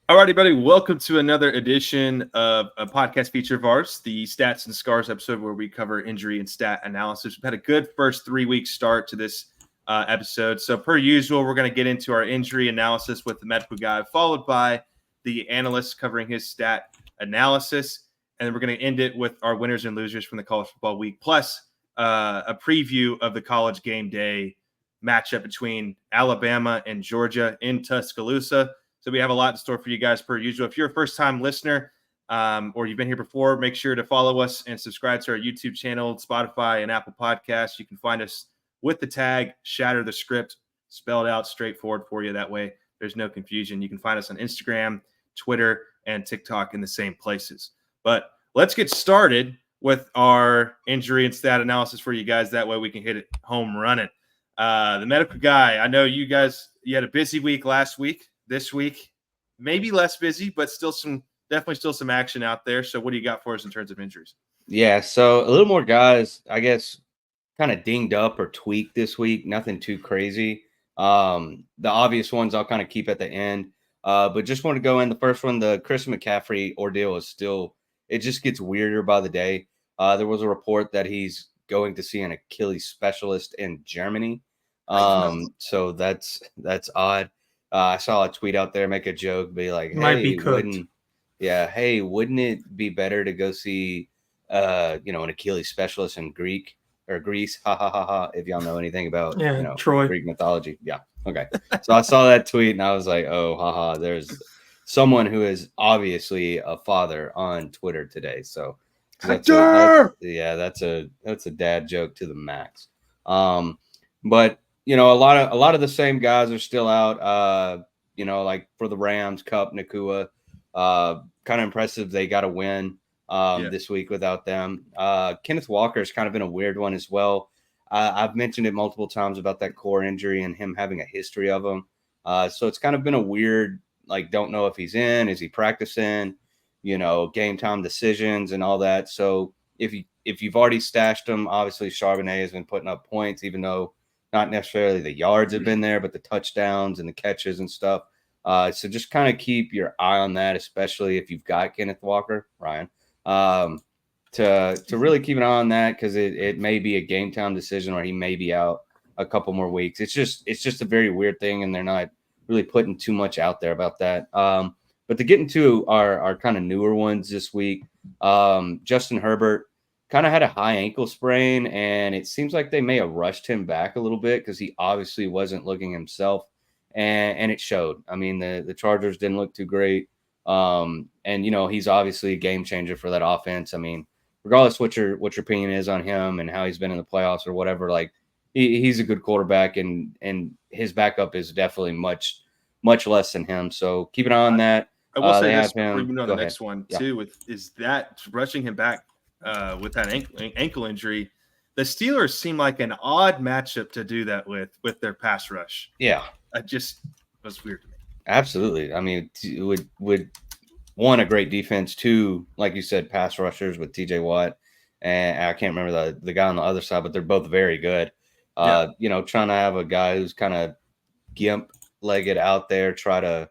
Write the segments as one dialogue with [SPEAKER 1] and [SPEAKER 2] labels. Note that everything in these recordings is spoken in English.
[SPEAKER 1] Alrighty, buddy. Welcome to another edition of a podcast feature of ours, the Stats and Scars episode, where we cover injury and stat analysis. We've had a good first 3 week start to this episode. So, per usual, we're going to get into our injury analysis with the medical guy, followed by the analyst covering his stat analysis. And then we're going to end it with our winners and losers from the college football week, plus a preview of the college game day matchup between Alabama and Georgia in Tuscaloosa. So we have a lot in store for you guys per usual. If you're a first-time listener or you've been here before, make sure to follow us and subscribe to our YouTube channel, Spotify, and Apple Podcasts. You can find us with the tag Shatter the Script, spelled out straightforward for you. That way there's no confusion. You can find us on Instagram, Twitter, and TikTok in the same places. But let's get started with our injury and stat analysis for you guys. That way we can hit it home running. The medical guy, I know you had a busy week last week. This week, maybe less busy, but definitely still some action out there. So what do you got for us in terms of injuries?
[SPEAKER 2] Yeah, so a little more guys, I guess, kind of dinged up or tweaked this week. Nothing too crazy. The obvious ones I'll kind of keep at the end. But just want to go in the first one. The Chris McCaffrey ordeal is still, it just gets weirder by the day. There was a report that he's going to see an Achilles specialist in Germany. So that's odd. I saw a tweet out there make a joke, be like, "Hey, wouldn't it be better to go see, an Achilles specialist in Greece? Ha ha ha ha! If y'all know anything about
[SPEAKER 3] Troy
[SPEAKER 2] Greek mythology, yeah, okay." So I saw that tweet and I was like, "Oh, haha!" There's someone who is obviously a father on Twitter today. So that's a dad joke to the max. But a lot of the same guys are still out. Like for the Rams, Cup, Nakua, kind of impressive. They got a win this week without them. Kenneth Walker has kind of been a weird one as well. I've mentioned it multiple times about that core injury and him having a history of them. So it's kind of been a weird, like, don't know if he's in, is he practicing, game time decisions and all that. So if you've already stashed him, obviously Charbonnet has been putting up points, even though not necessarily the yards have been there, but the touchdowns and the catches and stuff. So just kind of keep your eye on that, especially if you've got Kenneth Walker, Ryan, to really keep an eye on that, because it may be a game time decision or he may be out a couple more weeks. It's just a very weird thing, and they're not really putting too much out there about that. But to get into our kind of newer ones this week, Justin Herbert kind of had a high ankle sprain, and it seems like they may have rushed him back a little bit because he obviously wasn't looking himself, and it showed. I mean, the Chargers didn't look too great, and he's obviously a game changer for that offense. I mean, regardless what your opinion is on him and how he's been in the playoffs or whatever, like he's a good quarterback, and his backup is definitely much less than him. So keep an eye on that.
[SPEAKER 1] I will say this before you know the next one too. Is that rushing him back with that ankle injury? The Steelers seem like an odd matchup to do that with their pass rush.
[SPEAKER 2] Yeah,
[SPEAKER 1] it just was weird to me.
[SPEAKER 2] Absolutely. I mean, would one, a great defense, two, like you said, pass rushers with TJ Watt, and I can't remember the guy on the other side, but they're both very good. Trying to have a guy who's kind of gimp-legged out there, try to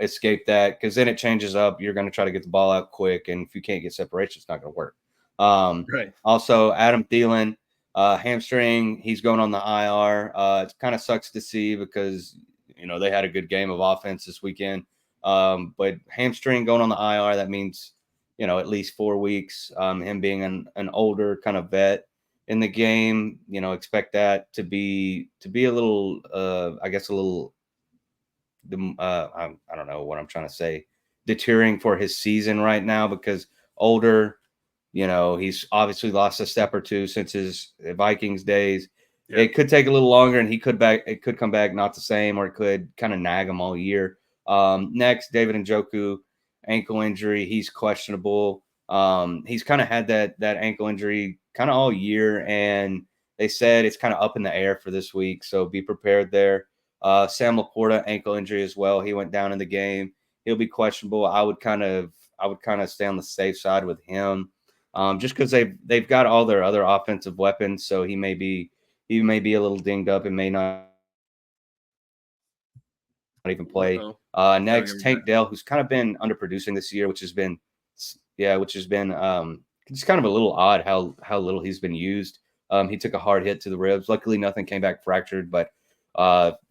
[SPEAKER 2] escape that, because then it changes up. You're going to try to get the ball out quick, and if you can't get separation, it's not going to work.
[SPEAKER 1] Right.
[SPEAKER 2] Also, Adam Thielen, hamstring, he's going on the IR. It kind of sucks to see because they had a good game of offense this weekend. But hamstring going on the IR, that means at least 4 weeks. Him being an older kind of vet in the game, expect that to be a little, I guess a little. I don't know what I'm trying to say, deterring for his season right now, because older, he's obviously lost a step or two since his Vikings days. Yeah. It could take a little longer, and it could come back not the same, or it could kind of nag him all year. Next, David Njoku, ankle injury. He's questionable. He's kind of had that ankle injury kind of all year, and they said it's kind of up in the air for this week, so be prepared there. Sam Laporta, ankle injury as well. He went down in the game. He'll be questionable. I would kind of stay on the safe side with him, just because they've got all their other offensive weapons. So he may be a little dinged up and may not even play.
[SPEAKER 1] Uh-oh.
[SPEAKER 2] Next, Tank Dell, who's kind of been underproducing this year, which has been just kind of a little odd how little he's been used. He took a hard hit to the ribs. Luckily, nothing came back fractured, but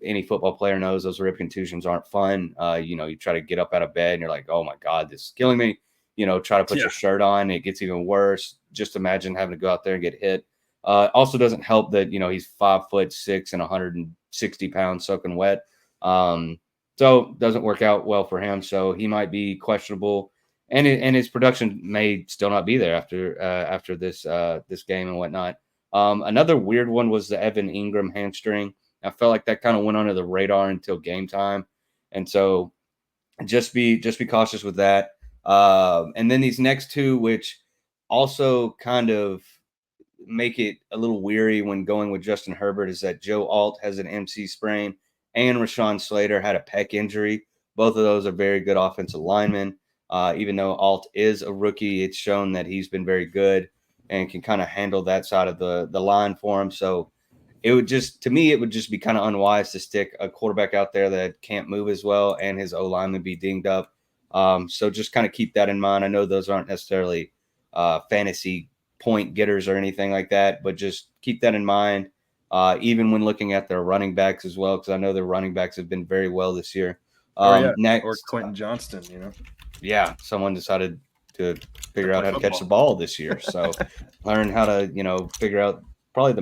[SPEAKER 2] any football player knows those rib contusions aren't fun. You try to get up out of bed and you're like, oh my God, this is killing me. Try to put your shirt on. It gets even worse. Just imagine having to go out there and get hit. Also doesn't help that, he's 5'6" and 160 pounds soaking wet. So doesn't work out well for him. So he might be questionable, and his production may still not be there after this game and whatnot. Another weird one was the Evan Ingram hamstring. I felt like that kind of went under the radar until game time, and so just be cautious with that. And then these next two, which also kind of make it a little weary when going with Justin Herbert, is that Joe Alt has an MC sprain and Rashawn Slater had a pec injury. Both of those are very good offensive linemen. Even though Alt is a rookie, it's shown that he's been very good and can kind of handle that side of the line for him. So it would just be kind of unwise to stick a quarterback out there that can't move as well and his O lineman be dinged up. So just kind of keep that in mind. I know those aren't necessarily fantasy point getters or anything like that, but just keep that in mind. Even when looking at their running backs as well, because I know their running backs have been very well this year. Next,
[SPEAKER 1] or Quentin Johnston,
[SPEAKER 2] Yeah, someone decided to figure out how to catch the ball this year. So learn how to, figure out probably the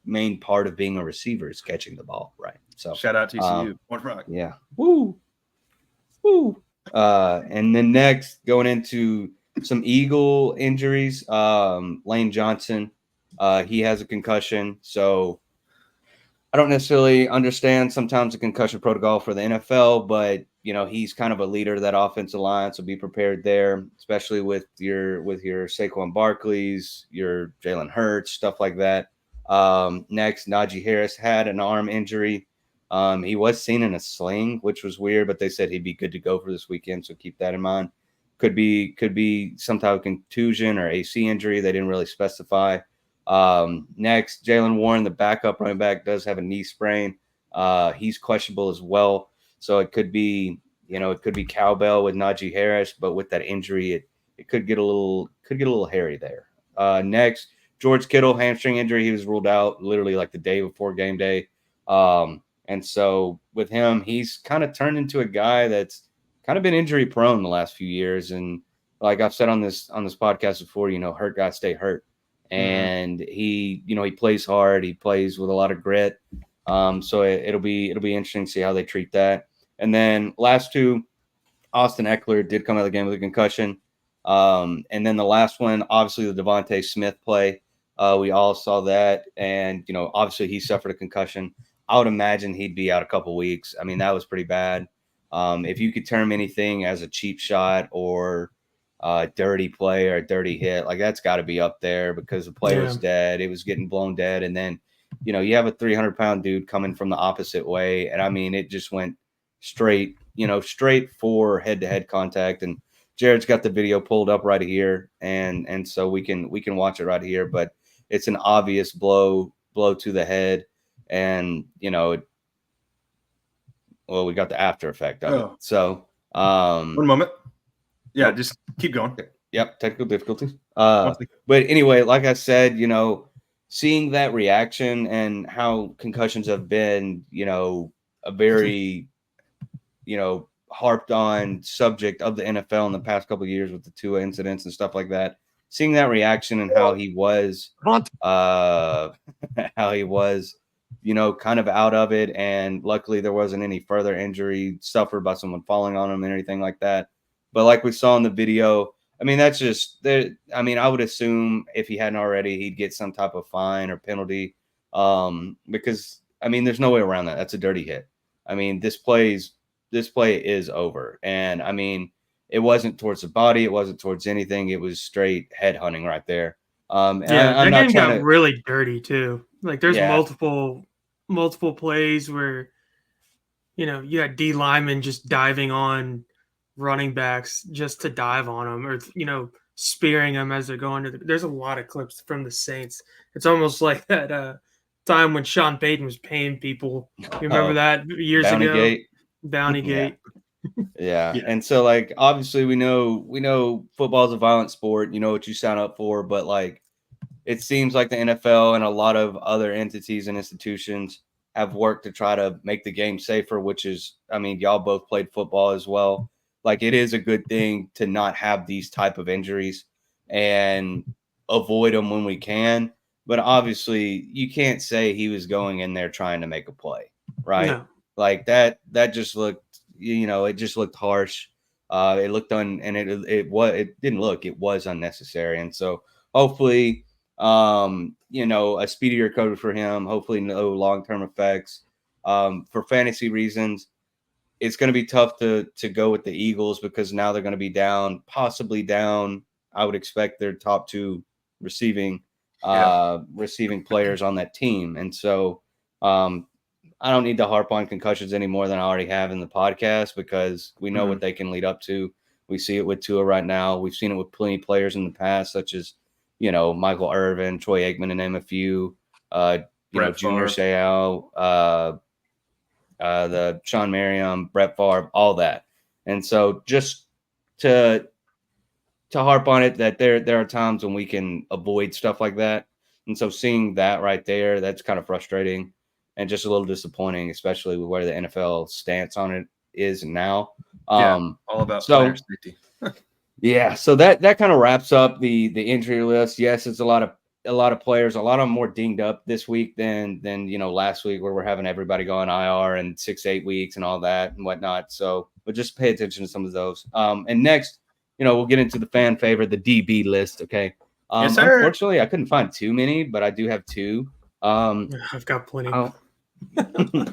[SPEAKER 2] main part of being a receiver is catching the ball, right? So
[SPEAKER 1] shout out TCU. One rock.
[SPEAKER 2] Yeah. Woo. And then next, going into some Eagle injuries, Lane Johnson, he has a concussion. So I don't necessarily understand sometimes the concussion protocol for the NFL, but he's kind of a leader of that offensive line, so be prepared there, especially with your Saquon Barkleys, your Jalen Hurts, stuff like that. Next, Najee Harris had an arm injury. He was seen in a sling, which was weird, but they said he'd be good to go for this weekend, so keep that in mind. Could be some type of contusion or AC injury. They didn't really specify. Next, Jalen Warren, the backup running back, does have a knee sprain. He's questionable as well. So it could be cowbell with Najee Harris, but with that injury, it could get a little hairy there. Next, George Kittle, hamstring injury. He was ruled out literally like the day before game day. And so with him, he's kind of turned into a guy that's kind of been injury prone the last few years. And like I've said on this podcast before, hurt guys stay hurt. And he plays hard. He plays with a lot of grit. So it'll be interesting to see how they treat that. And then last two, Austin Eckler did come out of the game with a concussion. And then the last one, obviously the Devontae Smith play. We all saw that. And, obviously he suffered a concussion. I would imagine he'd be out a couple weeks. I mean, that was pretty bad. If you could term anything as a cheap shot or dirty play or a dirty hit, like that's got to be up there because the play was dead. It was getting blown dead. And then, you have a 300-pound dude coming from the opposite way. And I mean, it just went straight for head-to-head contact. And Jared's got the video pulled up right here. And so we can watch it right here, but it's an obvious blow to the head. And, we got the after effect of it. So,
[SPEAKER 1] one moment. Yeah, just keep going.
[SPEAKER 2] Yep, technical difficulties. But anyway, like I said, seeing that reaction and how concussions have been, a very, harped on subject of the NFL in the past couple of years with the Tua incidents and stuff like that. Seeing that reaction and how he was, kind of out of it, and luckily there wasn't any further injury suffered by someone falling on him and anything like that. But like we saw in the video, I mean, that's just there. I mean, I would assume if he hadn't already, he'd get some type of fine or penalty. Because I mean, there's no way around that. That's a dirty hit. I mean, this play is over. And I mean, it wasn't towards the body, it wasn't towards anything. It was straight head hunting right there.
[SPEAKER 3] That game got really dirty too. Like there's multiple plays where you had D linemen just diving on running backs just to dive on them, or spearing them as they're going to there's a lot of clips from the Saints. It's almost like that time when Sean Payton was paying people. You remember that years
[SPEAKER 2] Bounty
[SPEAKER 3] ago?
[SPEAKER 2] Gate.
[SPEAKER 3] Bounty Gate.
[SPEAKER 2] Yeah. And so like obviously we know football is a violent sport. You know what you sign up for, but like it seems like the NFL and a lot of other entities and institutions have worked to try to make the game safer, which is, I mean, y'all both played football as well. Like it is a good thing to not have these type of injuries and avoid them when we can. But obviously you can't say he was going in there trying to make a play, right?
[SPEAKER 3] No.
[SPEAKER 2] Like that just looked, it just looked harsh. It looked it was unnecessary. And so hopefully, a speedy recovery for him, hopefully no long-term effects. For fantasy reasons, it's going to be tough to go with the Eagles because now they're going to be possibly down. I would expect their top two receiving players on that team. And so I don't need to harp on concussions any more than I already have in the podcast because we know what they can lead up to. We see it with Tua right now. We've seen it with plenty of players in the past, such as Michael Irvin, Troy Aikman, to name a few. Junior Seau, the Sean Merriam, Brett Favre, all that. And so just to harp on it, that there are times when we can avoid stuff like that. And so seeing that right there, that's kind of frustrating and just a little disappointing, especially with where the NFL stance on it is now.
[SPEAKER 1] All about player safety.
[SPEAKER 2] Yeah, so that kind of wraps up the injury list. Yes, it's a lot of players, a lot of them more dinged up this week than last week where we're having everybody go on IR and 6-8 weeks and all that and whatnot. So, but just pay attention to some of those. And next, we'll get into the fan favorite, the DB list. Okay.
[SPEAKER 1] Yes, sir.
[SPEAKER 2] Unfortunately, I couldn't find too many, but I do have two.
[SPEAKER 3] I've got plenty.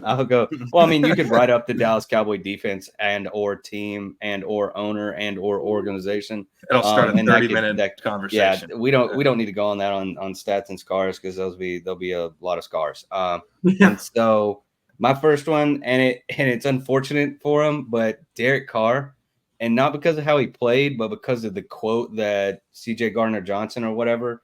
[SPEAKER 2] I'll go. Well, I mean, you could write up the Dallas Cowboy defense and or team and or owner and or organization.
[SPEAKER 1] It'll start a 30-minute conversation.
[SPEAKER 2] Yeah, we don't need to go on that on stats and scars because there'll be a lot of scars. And so my first one, and it's unfortunate for him, but Derek Carr, and not because of how he played, but because of the quote that CJ Gardner-Johnson or whatever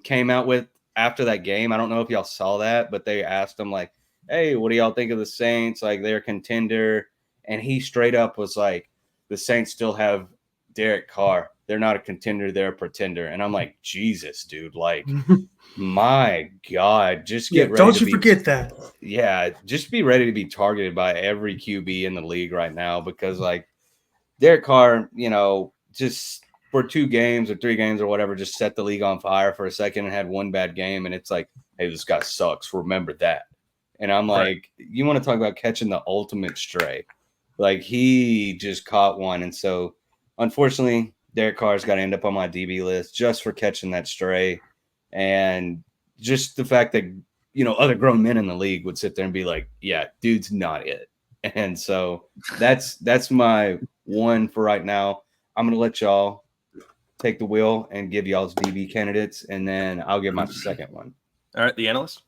[SPEAKER 2] came out with after that game. I don't know if y'all saw that, but they asked him like, hey, what do y'all think of the Saints? Like, they're a contender. And he straight up was like, the Saints still have Derek Carr. They're not a contender. They're a pretender. And I'm like, Jesus, dude, like, my God, just get ready.
[SPEAKER 3] Don't you forget that.
[SPEAKER 2] Yeah, just be ready to be targeted by every QB in the league right now because, like, Derek Carr, just – for 2 games or 3 games or whatever, just set the league on fire for a second and had one bad game. And it's like, hey, this guy sucks. Remember that. And I'm like, You want to talk about catching the ultimate stray. Like, he just caught one. And so, unfortunately, Derek Carr's got to end up on my DB list just for catching that stray. And just the fact that, other grown men in the league would sit there and be like, yeah, dude's not it. And so that's my one for right now. I'm going to let y'all take the wheel and give y'all's DB candidates, and then I'll give my second one.
[SPEAKER 1] All right, the analyst.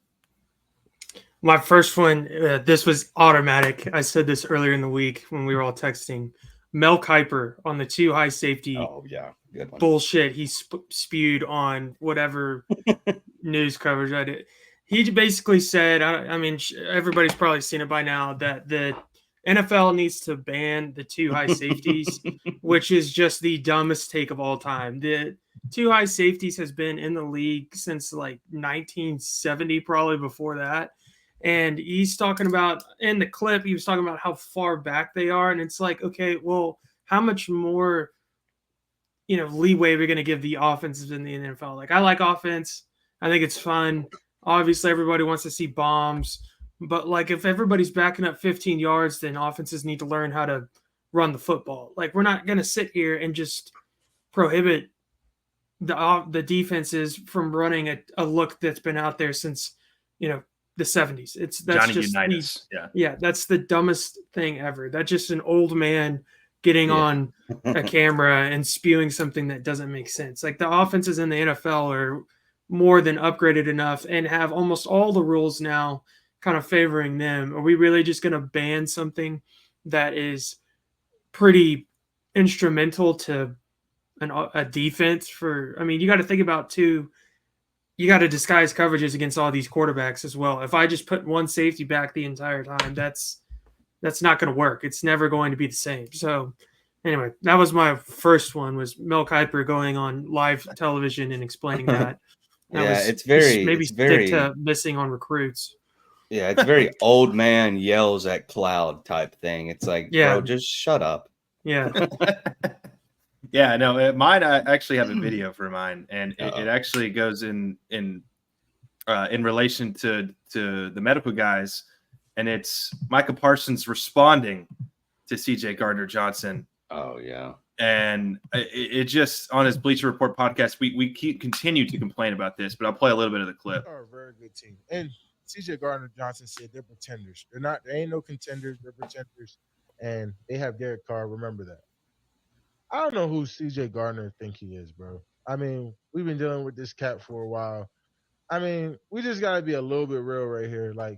[SPEAKER 3] My first one, this was automatic. I said this earlier in the week when we were all texting. Mel Kiper on the 2 high safety.
[SPEAKER 2] Oh, yeah. Good one.
[SPEAKER 3] Bullshit he spewed on whatever news coverage I did. He basically said, I mean, everybody's probably seen it by now, that the NFL needs to ban the 2 high safeties, which is just the dumbest take of all time. The 2 high safeties has been in the league since like 1970, probably before that. And he's talking about, in the clip, he was talking about how far back they are. And it's like, okay, well, how much more, leeway we're going to give the offenses in the NFL? Like, I like offense. I think it's fun. Obviously, everybody wants to see bombs. But, like, if everybody's backing up 15 yards, then offenses need to learn how to run the football. Like, we're not going to sit here and just prohibit the defenses from running a look that's been out there since, the 70s. That's
[SPEAKER 1] Johnny
[SPEAKER 3] just
[SPEAKER 1] Unitas.
[SPEAKER 3] Yeah, that's the dumbest thing ever. That's just an old man getting on a camera and spewing something that doesn't make sense. Like, the offenses in the NFL are more than upgraded enough and have almost all the rules now kind of favoring them. Are we really just going to ban something that is pretty instrumental to a defense? You got to think about too, you got to disguise coverages against all these quarterbacks as well. If I just put one safety back the entire time, that's not going to work. It's never going to be the same. So anyway, that was my first one, was Mel Kiper going on live television and explaining that.
[SPEAKER 2] It's
[SPEAKER 3] maybe stick to missing on recruits.
[SPEAKER 2] Yeah, it's very old man yells at cloud type thing. It's like, bro, just shut up.
[SPEAKER 3] Yeah.
[SPEAKER 1] Yeah, no, mine, I actually have a video for mine, and it actually goes in relation to the medical guys, and it's Micah Parsons responding to CJ Gardner-Johnson.
[SPEAKER 2] Oh, yeah.
[SPEAKER 1] And it just, on his Bleacher Report podcast, we continue to complain about this, but I'll play a little bit of the clip.
[SPEAKER 4] They are a very good team. And CJ Gardner-Johnson said they're pretenders. There ain't no contenders, they're pretenders. And they have Derek Carr, remember that. I don't know who CJ Gardner think he is, bro. I mean, we've been dealing with this cat for a while. I mean, we just got to be a little bit real right here. Like,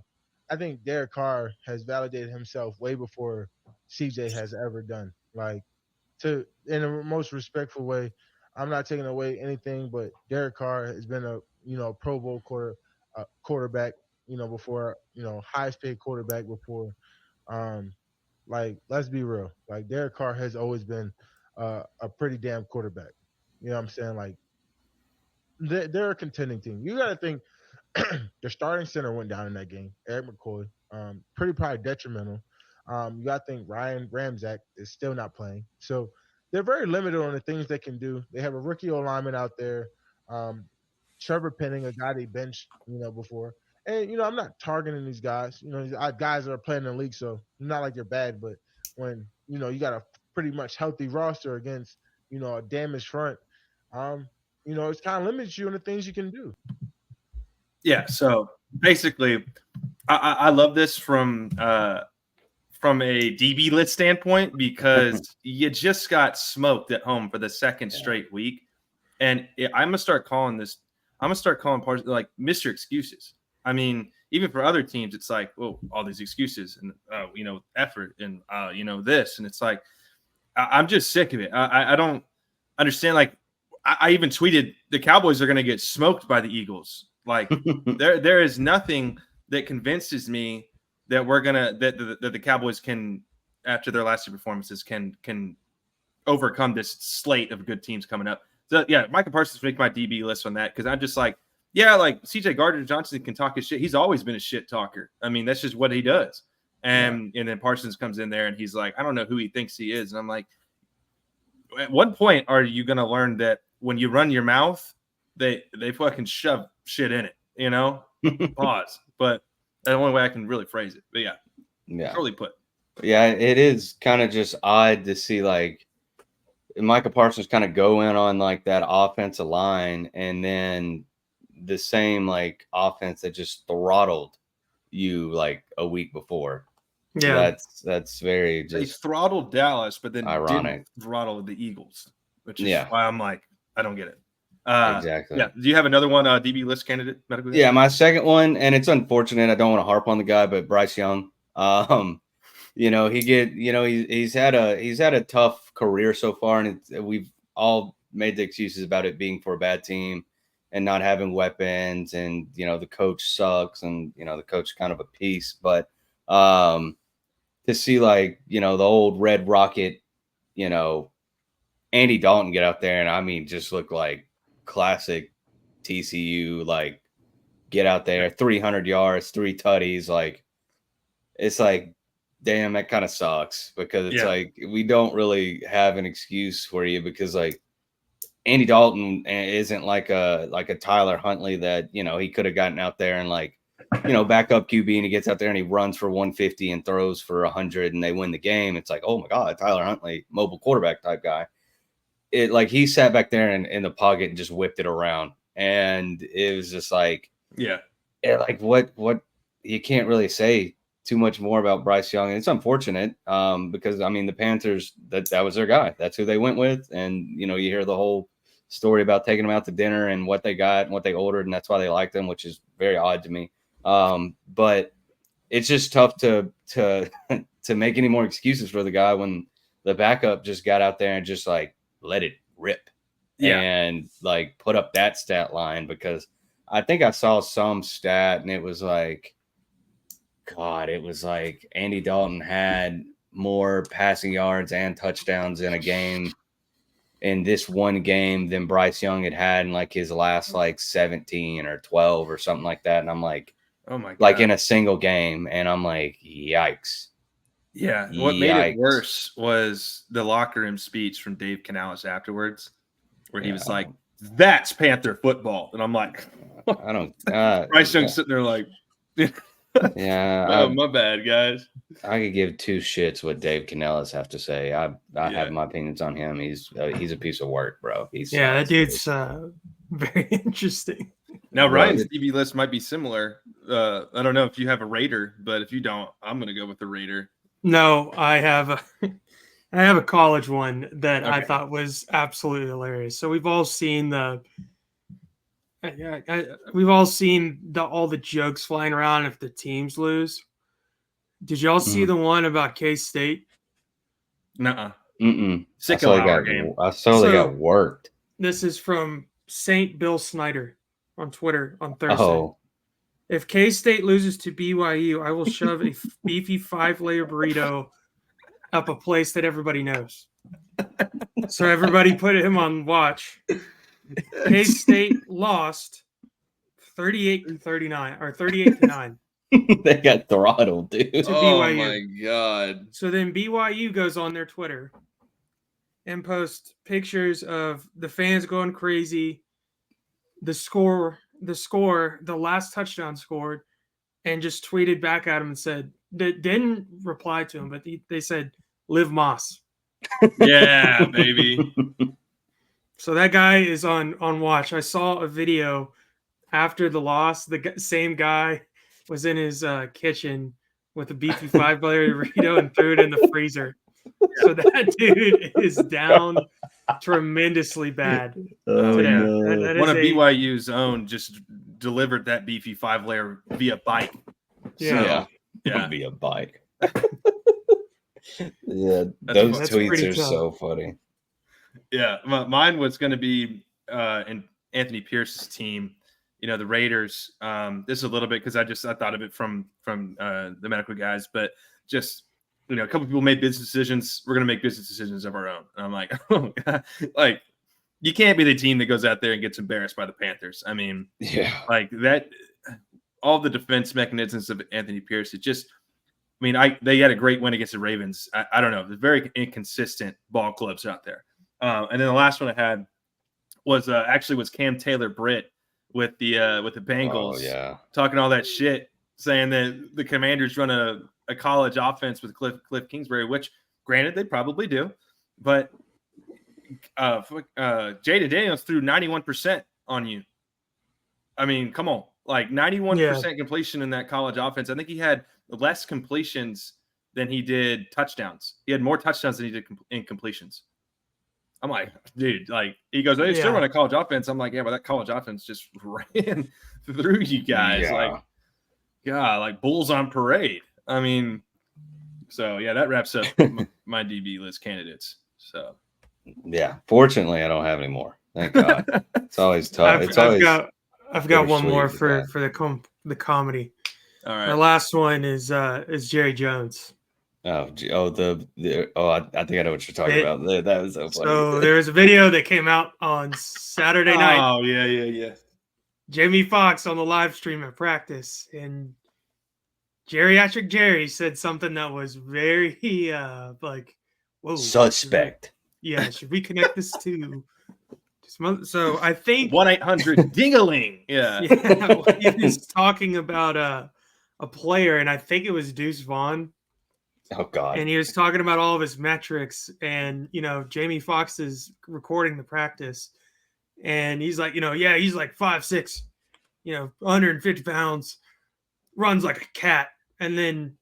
[SPEAKER 4] I think Derek Carr has validated himself way before CJ has ever done. Like, in the most respectful way, I'm not taking away anything, but Derek Carr has been a Pro Bowl quarterback, before, highest paid quarterback before. Like, let's be real. Like, Derek Carr has always been a pretty damn quarterback. You know what I'm saying? Like, they're a contending team. You got to think their starting center went down in that game, Eric McCoy. Pretty probably detrimental. You got to think Ryan Ramczak is still not playing. So they're very limited on the things they can do. They have a rookie lineman out there. Trevor Penning, a guy they benched, before. And, I'm not targeting these guys. Guys that are playing in the league, so not like they're bad. But when, you got a pretty much healthy roster against, a damaged front, it's kind of limits you on the things you can do.
[SPEAKER 1] Yeah, so basically, I love this from a DB list standpoint, because you just got smoked at home for the second straight week, and I'm gonna start calling Parsons like Mr. Excuses. I mean, even for other teams, it's like, oh, all these excuses and effort and this, and it's like I'm just sick of it. I don't understand. Like, I even tweeted the Cowboys are going to get smoked by the Eagles. Like, there is nothing that convinces me that that the Cowboys can, after their last two performances, can overcome this slate of good teams coming up. So yeah, Micah Parsons make my DB list on that, because I'm just like, yeah, like CJ Gardner-Johnson can talk his shit. He's always been a shit talker. I mean, that's just what he does. And then Parsons comes in there and he's like, I don't know who he thinks he is. And I'm like, at what point are you going to learn that when you run your mouth, they fucking shove shit in it, Pause. But that's the only way I can really phrase it. But yeah, totally put.
[SPEAKER 2] Yeah, it is kind of just odd to see, like, Micah Parsons kind of go in on, like, that offensive line, and then the same, like, offense that just throttled you, like, a week before.
[SPEAKER 3] Yeah,
[SPEAKER 2] that's very just.
[SPEAKER 1] They throttled Dallas, but then
[SPEAKER 2] ironic.
[SPEAKER 1] Didn't throttle the Eagles, which is why I'm like, I don't get it.
[SPEAKER 2] Exactly.
[SPEAKER 1] Yeah. Do you have another one, DB list candidate? Medical?
[SPEAKER 2] Yeah, my second one, and it's unfortunate. I don't want to harp on the guy, but Bryce Young. He's had a tough career so far, and we've all made the excuses about it being for a bad team and not having weapons, and the coach sucks, and the coach kind of a piece. But to see, like, the old Red Rocket, Andy Dalton get out there and, I mean, just look like classic TCU, like, get out there, 300 yards, 3 tutties. Like, it's like, damn, that kind of sucks, because it's like, we don't really have an excuse for you, because, like, Andy Dalton isn't like a Tyler Huntley that, he could have gotten out there and, like, backup QB, and he gets out there and he runs for 150 and throws for 100 and they win the game. It's like, oh my God, Tyler Huntley, mobile quarterback type guy. It, like, he sat back there in the pocket and just whipped it around. And it was just like, like, what you can't really say too much more about Bryce Young. And it's unfortunate because, I mean, the Panthers, that was their guy. That's who they went with. And, you hear the whole story about taking him out to dinner and what they got and what they ordered, and that's why they liked him, which is very odd to me. But it's just tough to make any more excuses for the guy when the backup just got out there and just, like, let it rip and, like, put up that stat line, because I think I saw some stat, and it was like, God, it was like Andy Dalton had more passing yards and touchdowns in a game in this one game than Bryce Young had in like his last like 17 or 12 or something like that. And I'm like,
[SPEAKER 1] oh my God.
[SPEAKER 2] Like in a single game. And I'm like, yikes.
[SPEAKER 1] Yeah. What made it worse was the locker room speech from Dave Canales afterwards, where he was like, that's Panther football. And I'm like,
[SPEAKER 2] I don't.
[SPEAKER 1] Bryce Young's sitting there like,
[SPEAKER 2] yeah.
[SPEAKER 1] Oh, my bad, guys.
[SPEAKER 2] I could give two shits what Dave Canales have to say. I have my opinions on him. He's a piece of work, bro.
[SPEAKER 3] That dude's very interesting.
[SPEAKER 1] Now Ryan's DB list might be similar. I don't know if you have a Raider, but if you don't, I'm gonna go with the Raider.
[SPEAKER 3] No, I have a college one that I thought was absolutely hilarious. So we've all seen all the jokes flying around if the teams lose. Did y'all see the one about K-State?
[SPEAKER 1] Nuh-uh.
[SPEAKER 2] Sick of our game. I saw they got worked.
[SPEAKER 3] This is from Saint Bill Snyder on Twitter on Thursday.
[SPEAKER 2] Oh.
[SPEAKER 3] If K-State loses to BYU, I will shove a beefy 5-layer burrito up a place that everybody knows. So everybody put him on watch. K-State lost 38-39 or 38-9.
[SPEAKER 2] They got throttled, dude.
[SPEAKER 3] To
[SPEAKER 1] oh
[SPEAKER 3] BYU.
[SPEAKER 1] My God.
[SPEAKER 3] So then BYU goes on their Twitter and posts pictures of the fans going crazy, the last touchdown scored, and just tweeted back at him and said, they didn't reply to him, but they said, "Live Moss."
[SPEAKER 1] Yeah, baby.
[SPEAKER 3] So that guy is on watch. I saw a video after the loss. The same guy was in his kitchen with a beefy 5-layer burrito and threw it in the freezer. So that dude is down tremendously bad today.
[SPEAKER 1] No. One of BYU's own just delivered that beefy 5-layer via bike.
[SPEAKER 2] Yeah. Via bike. Yeah, those tweets are so funny.
[SPEAKER 1] Yeah, mine was going to be in Anthony Pierce's team. You know, the Raiders. This is a little bit because I thought of it from the medical guys, but just a couple people made business decisions. We're going to make business decisions of our own. And I'm like, oh God. Like, you can't be the team that goes out there and gets embarrassed by the Panthers. I mean, like that. All the defense mechanisms of Anthony Pierce. They had a great win against the Ravens. I don't know. There's very inconsistent ball clubs out there. And then the last one I had was Cam Taylor-Britt with the Bengals, talking all that shit, saying that the Commanders run a college offense with Cliff Kingsbury, which granted they probably do, but Jaden Daniels threw 91% on you. I mean, come on, like 91% completion in that college offense. I think he had less completions than he did touchdowns. He had more touchdowns than he did incompletions. I'm like, dude, like he goes, they still run a college offense. I'm like, yeah, but that college offense just ran through you guys. Like, God, like bulls on parade. I mean, so yeah, that wraps up my DB list candidates. So
[SPEAKER 2] yeah, fortunately, I don't have any more. Thank God. It's always tough.
[SPEAKER 3] I've got one more for the comedy.
[SPEAKER 1] All right,
[SPEAKER 3] my last one is Jerry Jones.
[SPEAKER 2] I think I know what you're talking about. That was so funny.
[SPEAKER 3] So there was a video that came out on Saturday night.
[SPEAKER 1] Oh yeah.
[SPEAKER 3] Jamie Foxx on the live stream at practice, and Geriatric Jerry said something that was very like, whoa,
[SPEAKER 2] suspect.
[SPEAKER 3] Should we connect this to? So I think
[SPEAKER 1] 1-800 Ding-a-ling. Yeah.
[SPEAKER 3] He was talking about a player, and I think it was Deuce Vaughn.
[SPEAKER 2] Oh God!
[SPEAKER 3] And he was talking about all of his metrics, and Jamie Foxx is recording the practice, and he's like, he's like 5'6", 150 pounds, runs like a cat, and then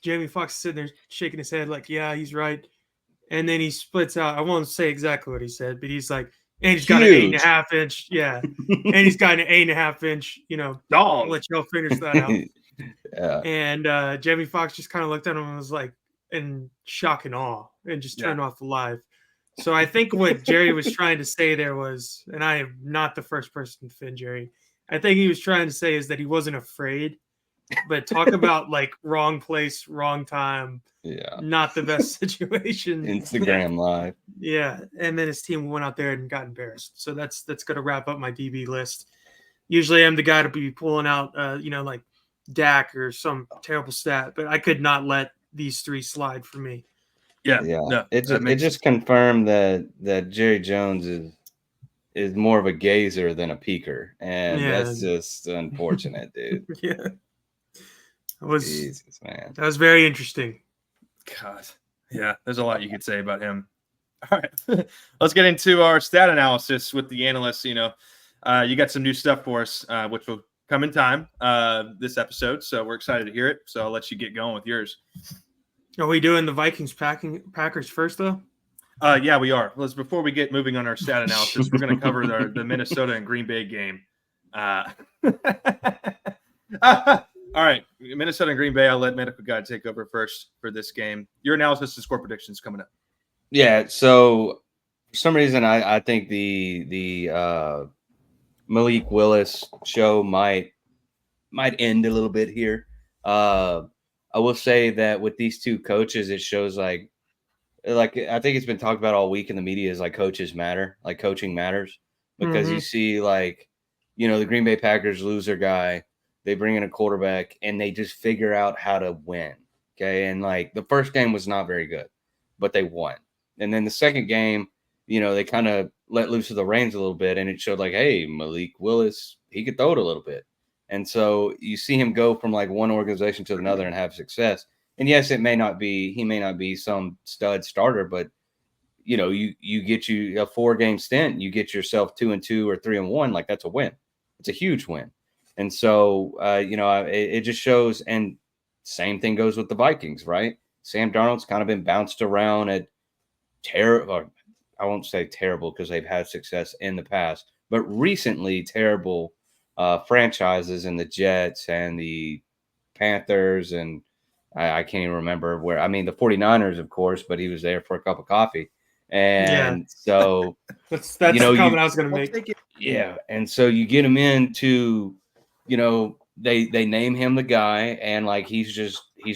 [SPEAKER 3] Jamie Foxx is sitting there shaking his head like, yeah, he's right, and then he splits out. I won't say exactly what he said, but he's like, and he's got an 8.5 inch, and he's got an 8.5 inch, dog. I'll let y'all finish that out.
[SPEAKER 2] Yeah.
[SPEAKER 3] And Jamie Foxx just kind of looked at him and was like in shock and awe and just turned off the live. So I think what Jerry was trying to say there was, and I am not the first person to defend Jerry, I think he was trying to say is that he wasn't afraid, but talk about like wrong place, wrong time.
[SPEAKER 2] Yeah.
[SPEAKER 3] Not the best situation.
[SPEAKER 2] Instagram Live.
[SPEAKER 3] Yeah. And then his team went out there and got embarrassed. So that's going to wrap up my DB list. Usually I'm the guy to be pulling out, like Dak or some terrible stat, but I could not let these three slide for me.
[SPEAKER 1] Yeah.
[SPEAKER 2] No, it just confirmed that Jerry Jones is more of a gazer than a peeker, and that's just unfortunate, dude.
[SPEAKER 3] Yeah.
[SPEAKER 2] Jesus, man.
[SPEAKER 3] That was very interesting.
[SPEAKER 1] God. Yeah, there's a lot you could say about him. All right. Let's get into our stat analysis with the analysts. You got some new stuff for us, which will come in time this episode. So we're excited to hear it. So I'll let you get going with yours.
[SPEAKER 3] Are we doing the Vikings Packers first, though?
[SPEAKER 1] Yeah, we are. Before we get moving on our stat analysis, we're going to cover the Minnesota and Green Bay game. All right, Minnesota and Green Bay. I'll let Medical Guy take over first for this game. Your analysis and score predictions coming up.
[SPEAKER 2] Yeah, so for some reason, I think the Malik Willis show might end a little bit here. I will say that with these two coaches, it shows like I think it's been talked about all week in the media is like coaches matter, like coaching matters, because you see like, the Green Bay Packers lose their guy, they bring in a quarterback and they just figure out how to win. Okay. And like the first game was not very good, but they won. And then the second game, they kind of let loose of the reins a little bit, and it showed like, hey, Malik Willis, he could throw it a little bit. And so you see him go from like one organization to another and have success. And yes, he may not be some stud starter, but you get you a 4-game stint, you get yourself 2-2 or 3-1, like that's a win. It's a huge win. And so it just shows. And same thing goes with the Vikings, right? Sam Darnold's kind of been bounced around at terrible. I won't say terrible because they've had success in the past, but recently terrible franchises in the Jets and the Panthers, and I can't even remember where. I mean, the 49ers, of course, but he was there for a cup of coffee. And so
[SPEAKER 3] that's the comment I was going to make.
[SPEAKER 2] Yeah. And so you get him into, they name him the guy, and like he's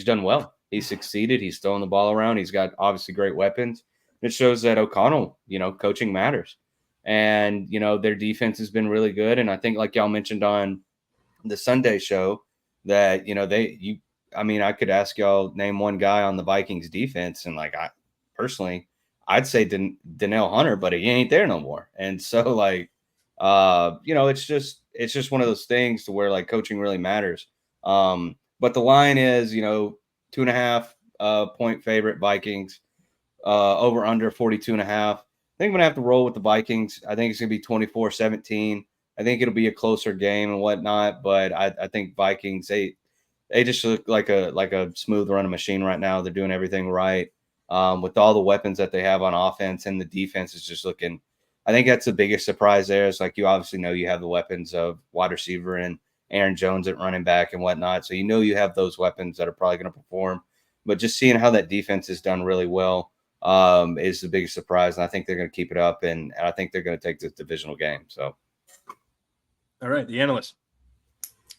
[SPEAKER 2] done well. He's succeeded. He's throwing the ball around. He's got obviously great weapons. It shows that O'Connell, coaching matters. And, their defense has been really good. And I think like y'all mentioned on the Sunday show that, I could ask y'all name one guy on the Vikings defense. And like, I'd say Danielle Hunter, but he ain't there no more. And so like, it's just one of those things to where like coaching really matters. But the line is, 2.5 point favorite Vikings, over under 42.5. I think I'm going to have to roll with the Vikings. I think it's going to be 24-17. I think it'll be a closer game and whatnot, but I think Vikings, they just look like a smooth running machine right now. They're doing everything right. With all the weapons that they have on offense, and the defense is just looking, I think that's the biggest surprise there. Is like, you obviously know you have the weapons of wide receiver and Aaron Jones at running back and whatnot. So, you have those weapons that are probably going to perform, but just seeing how that defense has done really well is the biggest surprise. And I think they're going to keep it up, and I think they're going to take this divisional game. So.
[SPEAKER 1] All right. The analyst.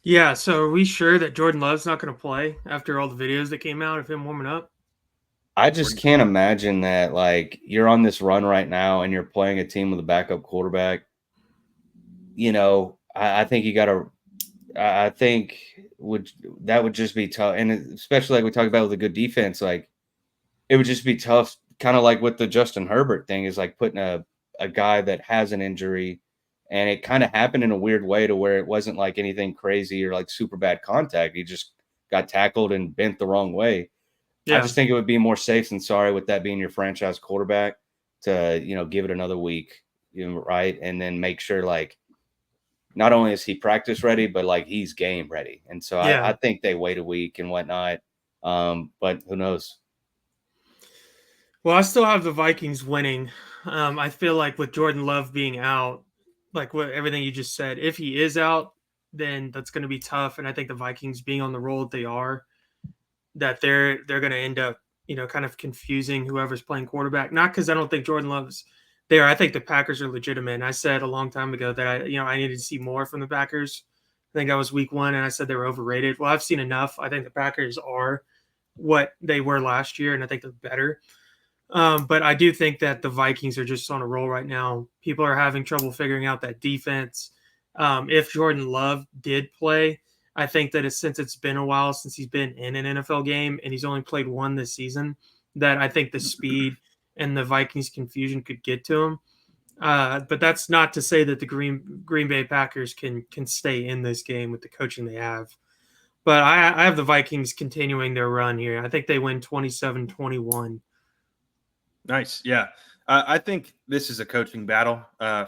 [SPEAKER 3] Yeah. So are we sure that Jordan Love's not going to play after all the videos that came out of him warming up?
[SPEAKER 2] I just can't imagine that, like, you're on this run right now and you're playing a team with a backup quarterback. I think you got to – I think that would just be tough. And especially like we talked about with a good defense, like, it would just be tough, kind of like with the Justin Herbert thing, is like putting a guy that has an injury, and it kind of happened in a weird way to where it wasn't like anything crazy or like super bad contact. He just got tackled and bent the wrong way. Yeah. I just think it would be more safe than sorry with that being your franchise quarterback to, give it another week, right? And then make sure, like, not only is he practice ready, but like he's game ready. And so I think they wait a week and whatnot. But who knows?
[SPEAKER 3] Well, I still have the Vikings winning. I feel like with Jordan Love being out, like everything you just said, if he is out, then that's going to be tough. And I think the Vikings being on the roll that they are, that they're going to end up, kind of confusing whoever's playing quarterback. Not because I don't think Jordan Love's I think the Packers are legitimate. And I said a long time ago that I needed to see more from the Packers. I think that was week 1, and I said they were overrated. Well, I've seen enough. I think the Packers are what they were last year, and I think they're better. But I do think that the Vikings are just on a roll right now. People are having trouble figuring out that defense. If Jordan Love did play, I think that since it's been a while since he's been in an NFL game, and he's only played 1 this season, that I think the speed and the Vikings confusion could get to him. But that's not to say that the Green Bay Packers can stay in this game with the coaching they have. But I have the Vikings continuing their run here. I think they win 27-21.
[SPEAKER 1] Nice. Yeah. I think this is a coaching battle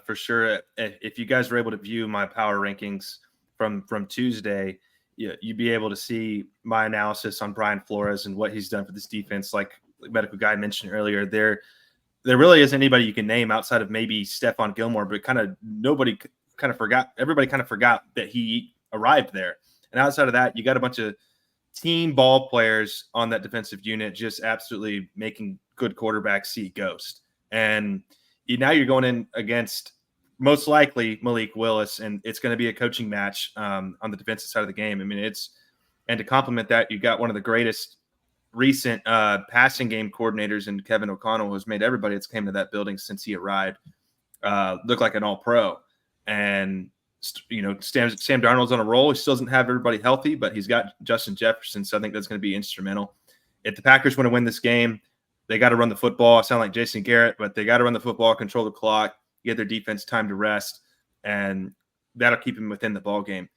[SPEAKER 1] for sure. If you guys were able to view my power rankings from Tuesday, you'd be able to see my analysis on Brian Flores and what he's done for this defense. Like the medical guy mentioned earlier, there really isn't anybody you can name outside of maybe Stephon Gilmore, but everybody kind of forgot that he arrived there. And outside of that, you got a bunch of team ball players on that defensive unit just absolutely making good quarterbacks see ghost. And now you're going in against most likely Malik Willis, and it's going to be a coaching match on the defensive side of the game. I mean, and to complement that, you got one of the greatest recent passing game coordinators in Kevin O'Connell, who's made everybody that's came to that building since he arrived look like an all-pro. And Sam Darnold's on a roll. He still doesn't have everybody healthy, but he's got Justin Jefferson, so I think that's going to be instrumental. If the Packers want to win this game, they got to run the football. I sound like Jason Garrett, but they got to run the football, control the clock, get their defense time to rest, and that'll keep them within the ball game.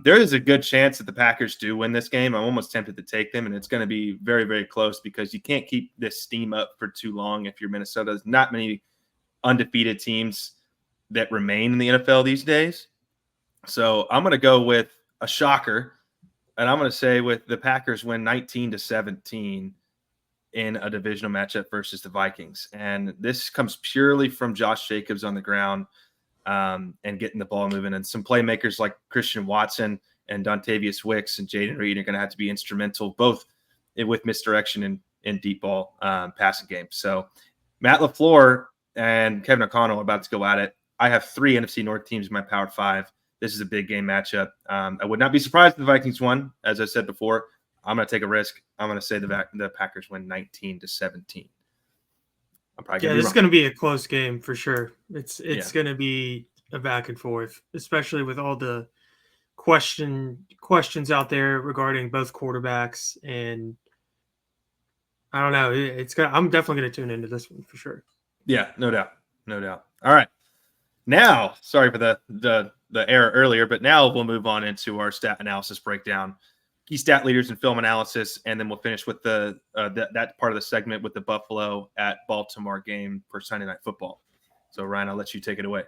[SPEAKER 1] There is a good chance that the Packers do win this game. I'm almost tempted to take them, and it's going to be very, very close because you can't keep this steam up for too long if you're Minnesota. There's not many undefeated teams that remain in the NFL these days. So I'm going to go with a shocker, and I'm going to say with the Packers win 19-17 in a divisional matchup versus the Vikings. And this comes purely from Josh Jacobs on the ground and getting the ball moving. And some playmakers like Christian Watson and Dontavius Wicks and Jaden Reed are going to have to be instrumental, both with misdirection and deep ball passing game. So Matt LaFleur and Kevin O'Connell are about to go at it. I have 3 NFC North teams in my Power 5. This is a big game matchup. I would not be surprised if the Vikings won. As I said before, I'm going to take a risk. I'm going to say the Packers win 19-17.
[SPEAKER 3] This is going to be a close game for sure. It's going to be a back and forth, especially with all the questions out there regarding both quarterbacks. And I don't know. I'm definitely going to tune into this one for sure.
[SPEAKER 1] Yeah, no doubt. All right. Now, sorry for the error earlier, but now we'll move on into our stat analysis breakdown, key stat leaders and film analysis, and then we'll finish with that part of the segment with the Buffalo at Baltimore game for Sunday Night Football. So, Ryan, I'll let you take it away.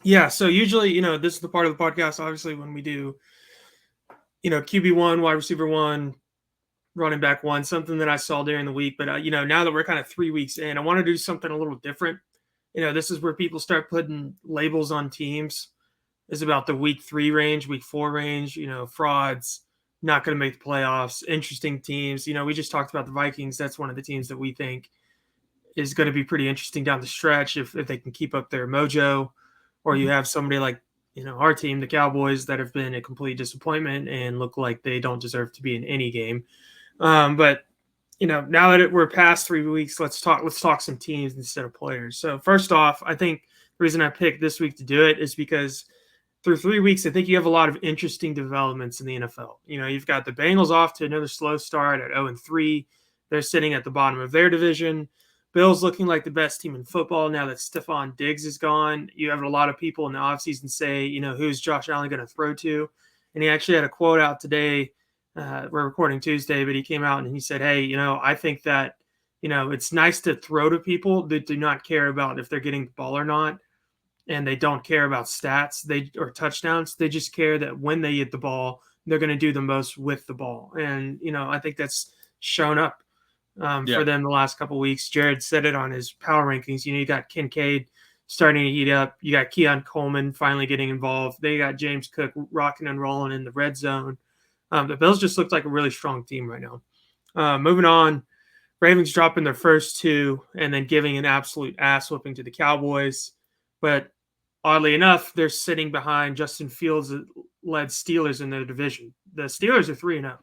[SPEAKER 3] Yeah, so usually, this is the part of the podcast, obviously, when we do, QB1, wide receiver 1, running back 1, something that I saw during the week. But, now that we're kind of 3 weeks in, I want to do something a little different. This is where people start putting labels on teams. It's about the week 3 range, week 4 range, frauds, not going to make the playoffs, interesting teams. We just talked about the Vikings. That's one of the teams that we think is going to be pretty interesting down the stretch if they can keep up their mojo. Or you have somebody like, our team, the Cowboys, that have been a complete disappointment and look like they don't deserve to be in any game. But now that we're past 3 weeks, let's talk some teams instead of players. So first off, I think the reason I picked this week to do it is because through 3 weeks, I think you have a lot of interesting developments in the NFL. You've got the Bengals off to another slow start at 0-3. They're sitting at the bottom of their division. Bills looking like the best team in football now that Stephon Diggs is gone. You have a lot of people in the offseason say, who's Josh Allen going to throw to? And he actually had a quote out today. We're recording Tuesday, but he came out and he said, hey, I think that, it's nice to throw to people that do not care about if they're getting the ball or not. And they don't care about stats or touchdowns. They just care that when they get the ball, they're going to do the most with the ball. And, I think that's shown up for them the last couple of weeks. Jared said it on his power rankings. You got Kincaid starting to heat up. You got Keon Coleman finally getting involved. They got James Cook rocking and rolling in the red zone. The Bills just looked like a really strong team right now. Moving on, Ravens dropping their first 2 and then giving an absolute ass whooping to the Cowboys. But oddly enough, they're sitting behind Justin Fields-led Steelers in their division. The Steelers are 3-0.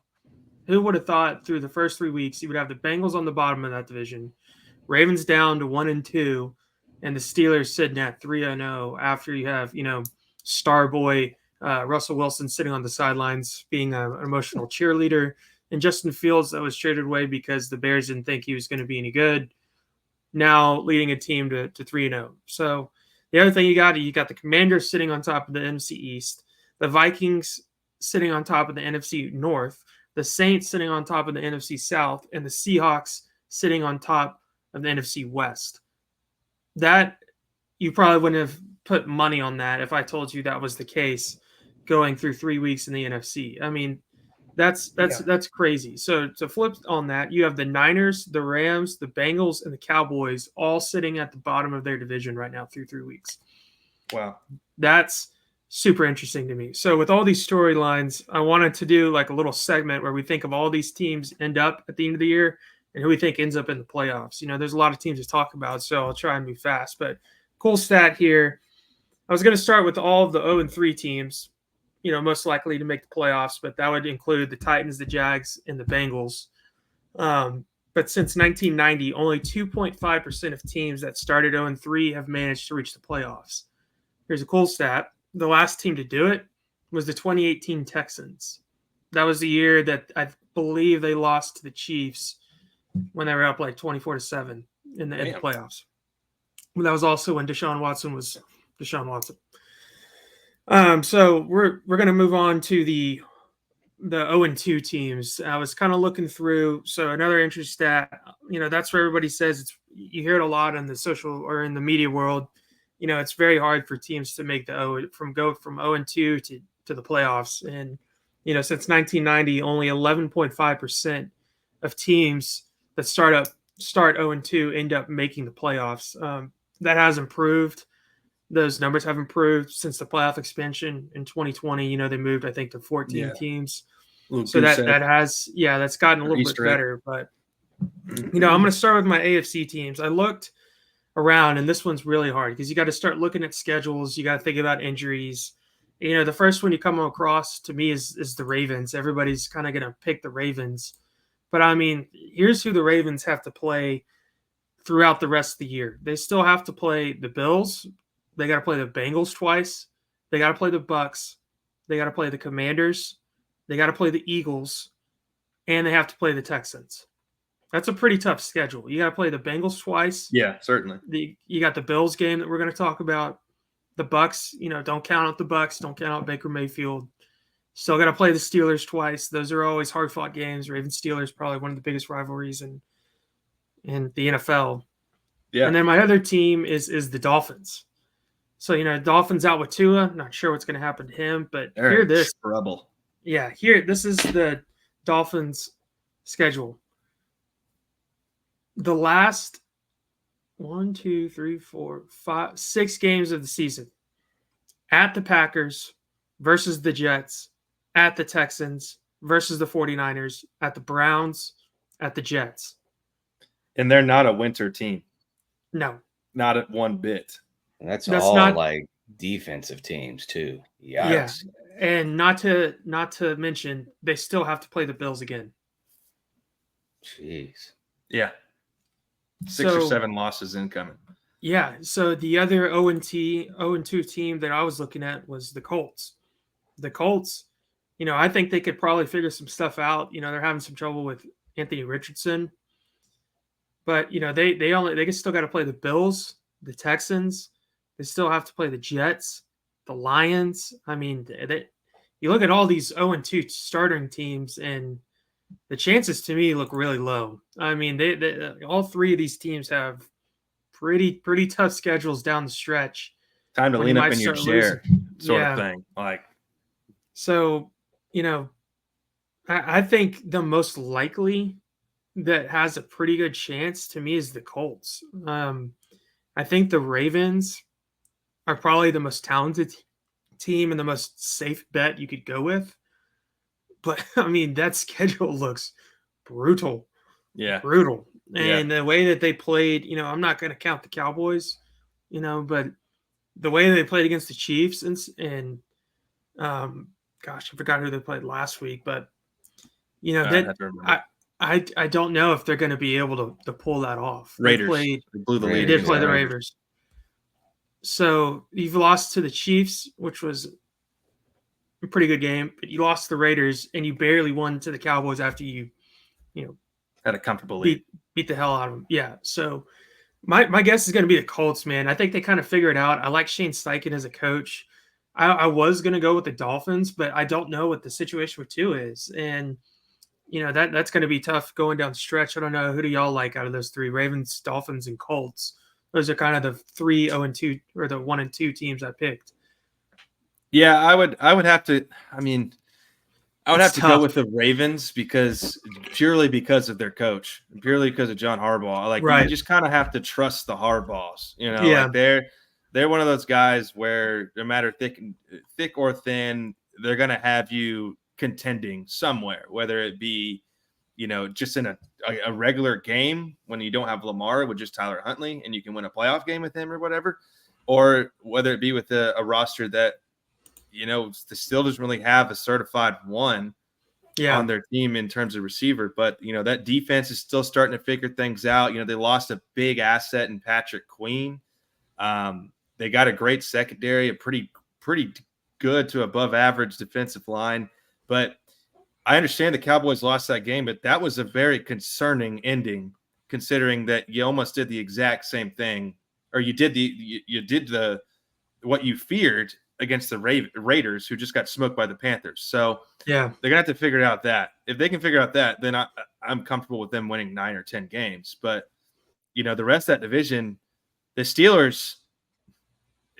[SPEAKER 3] Who would have thought through the first 3 weeks you would have the Bengals on the bottom of that division, Ravens down to 1-2, and the Steelers sitting at 3-0 after you have, star boy Russell Wilson sitting on the sidelines being an emotional cheerleader, and Justin Fields that was traded away because the Bears didn't think he was going to be any good, now leading a team to 3-0. So the other thing you got the Commanders sitting on top of the NFC East, the Vikings sitting on top of the NFC North, the Saints sitting on top of the NFC South, and the Seahawks sitting on top of the NFC West. That you probably wouldn't have put money on that if I told you that was the case going through 3 weeks in the NFC. I mean, that's crazy. So to flip on that, you have the Niners, the Rams, the Bengals, and the Cowboys all sitting at the bottom of their division right now through 3 weeks.
[SPEAKER 1] Wow.
[SPEAKER 3] That's super interesting to me. So with all these storylines, I wanted to do like a little segment where we think of all these teams end up at the end of the year and who we think ends up in the playoffs. There's a lot of teams to talk about, so I'll try and move fast. But cool stat here. I was going to start with all of the 0-3 teams, most likely to make the playoffs, but that would include the Titans, the Jags, and the Bengals. But since 1990, only 2.5% of teams that started 0-3 have managed to reach the playoffs. Here's a cool stat. The last team to do it was the 2018 Texans. That was the year that I believe they lost to the Chiefs when they were up like 24-7 in the playoffs. That was also when Deshaun Watson was Deshaun Watson. So we're going to move on to the 0-2 teams. I was kind of looking through. So another interesting stat, that's where everybody says you hear it a lot in the social or in the media world. It's very hard for teams to make go from 0-2 to the playoffs. And, since 1990, only 11.5% of teams that start 0-2 end up making the playoffs. That has improved. Those numbers have improved since the playoff expansion in 2020. They moved, I think, to 14 teams. So that's gotten a little bit better. But, I'm going to start with my AFC teams. I looked around, and this one's really hard because you got to start looking at schedules. You got to think about injuries. The first one you come across to me is the Ravens. Everybody's kind of going to pick the Ravens. But, I mean, here's who the Ravens have to play throughout the rest of the year. They still have to play the Bills. They got to play the Bengals twice. They got to play the Bucks. They got to play the Commanders. They got to play the Eagles. And they have to play the Texans. That's a pretty tough schedule. You got to play the Bengals twice.
[SPEAKER 1] Yeah, certainly.
[SPEAKER 3] You got the Bills game that we're going to talk about. The Bucks, don't count out the Bucks. Don't count out Baker Mayfield. Still got to play the Steelers twice. Those are always hard-fought games. Ravens-Steelers probably one of the biggest rivalries in the NFL. Yeah. And then my other team is the Dolphins. So, Dolphins out with Tua. Not sure what's going to happen to him, but hear this.
[SPEAKER 1] Trouble.
[SPEAKER 3] Yeah, this is the Dolphins schedule. The last 6 games of the season at the Packers versus the Jets, at the Texans versus the 49ers, at the Browns, at the Jets.
[SPEAKER 1] And they're not a winter team.
[SPEAKER 3] No.
[SPEAKER 1] Not at one bit.
[SPEAKER 2] That's all not, like defensive teams too. Yikes.
[SPEAKER 3] Yeah. And not to mention they still have to play the Bills again.
[SPEAKER 2] Jeez.
[SPEAKER 1] Yeah. 6 or 7 losses incoming.
[SPEAKER 3] Yeah. So the other 0-2 team that I was looking at was the Colts. The Colts, I think they could probably figure some stuff out. They're having some trouble with Anthony Richardson. But, they still got to play the Bills, the Texans. They still have to play the Jets, the Lions. I mean, you look at all these 0-2 starting teams, and the chances to me look really low. I mean, they all 3 of these teams have pretty tough schedules down the stretch.
[SPEAKER 1] Time to lean up in your chair, sort of thing.
[SPEAKER 3] So, I think the most likely that has a pretty good chance to me is the Colts. I think the Ravens are probably the most talented team and the most safe bet you could go with. But, I mean, that schedule looks brutal.
[SPEAKER 1] Yeah.
[SPEAKER 3] Brutal. And the way that they played, I'm not going to count the Cowboys, but the way they played against the Chiefs and gosh, I forgot who they played last week, but I don't know if they're going to be able to pull that off.
[SPEAKER 1] Raiders. They blew the
[SPEAKER 3] Raiders. They did play the Raiders. So you've lost to the Chiefs, which was a pretty good game, but you lost to the Raiders and you barely won to the Cowboys after you
[SPEAKER 1] had a comfortable lead.
[SPEAKER 3] Beat the hell out of them. Yeah. So my guess is going to be the Colts, man. I think they kind of figure it out. I like Shane Steichen as a coach. I was going to go with the Dolphins, but I don't know what the situation with Tua is. And, that's going to be tough going down the stretch. I don't know. Who do y'all like out of those three? Ravens, Dolphins, and Colts. Those are kind of the 3-0-2 or the 1-2 teams I picked.
[SPEAKER 1] Yeah, I would have to. I mean, I would have to go with the Ravens purely because of their coach, purely because of John Harbaugh. You just kind of have to trust the Harbaughs. They're one of those guys where no matter thick or thin, they're going to have you contending somewhere, whether it be, just in a regular game when you don't have Lamar with just Tyler Huntley and you can win a playoff game with him or whatever, or whether it be with a roster that, still doesn't really have a certified one on their team in terms of receiver. But, that defense is still starting to figure things out. They lost a big asset in Patrick Queen. They got a great secondary, a pretty good to above average defensive line. But I understand the Cowboys lost that game, but that was a very concerning ending considering that you almost did the exact same thing, or you did what you feared against the Raiders, who just got smoked by the Panthers. So they're gonna have to figure out that. If they can figure out that, then I'm comfortable with them winning 9 or 10 games. But the rest of that division, the Steelers,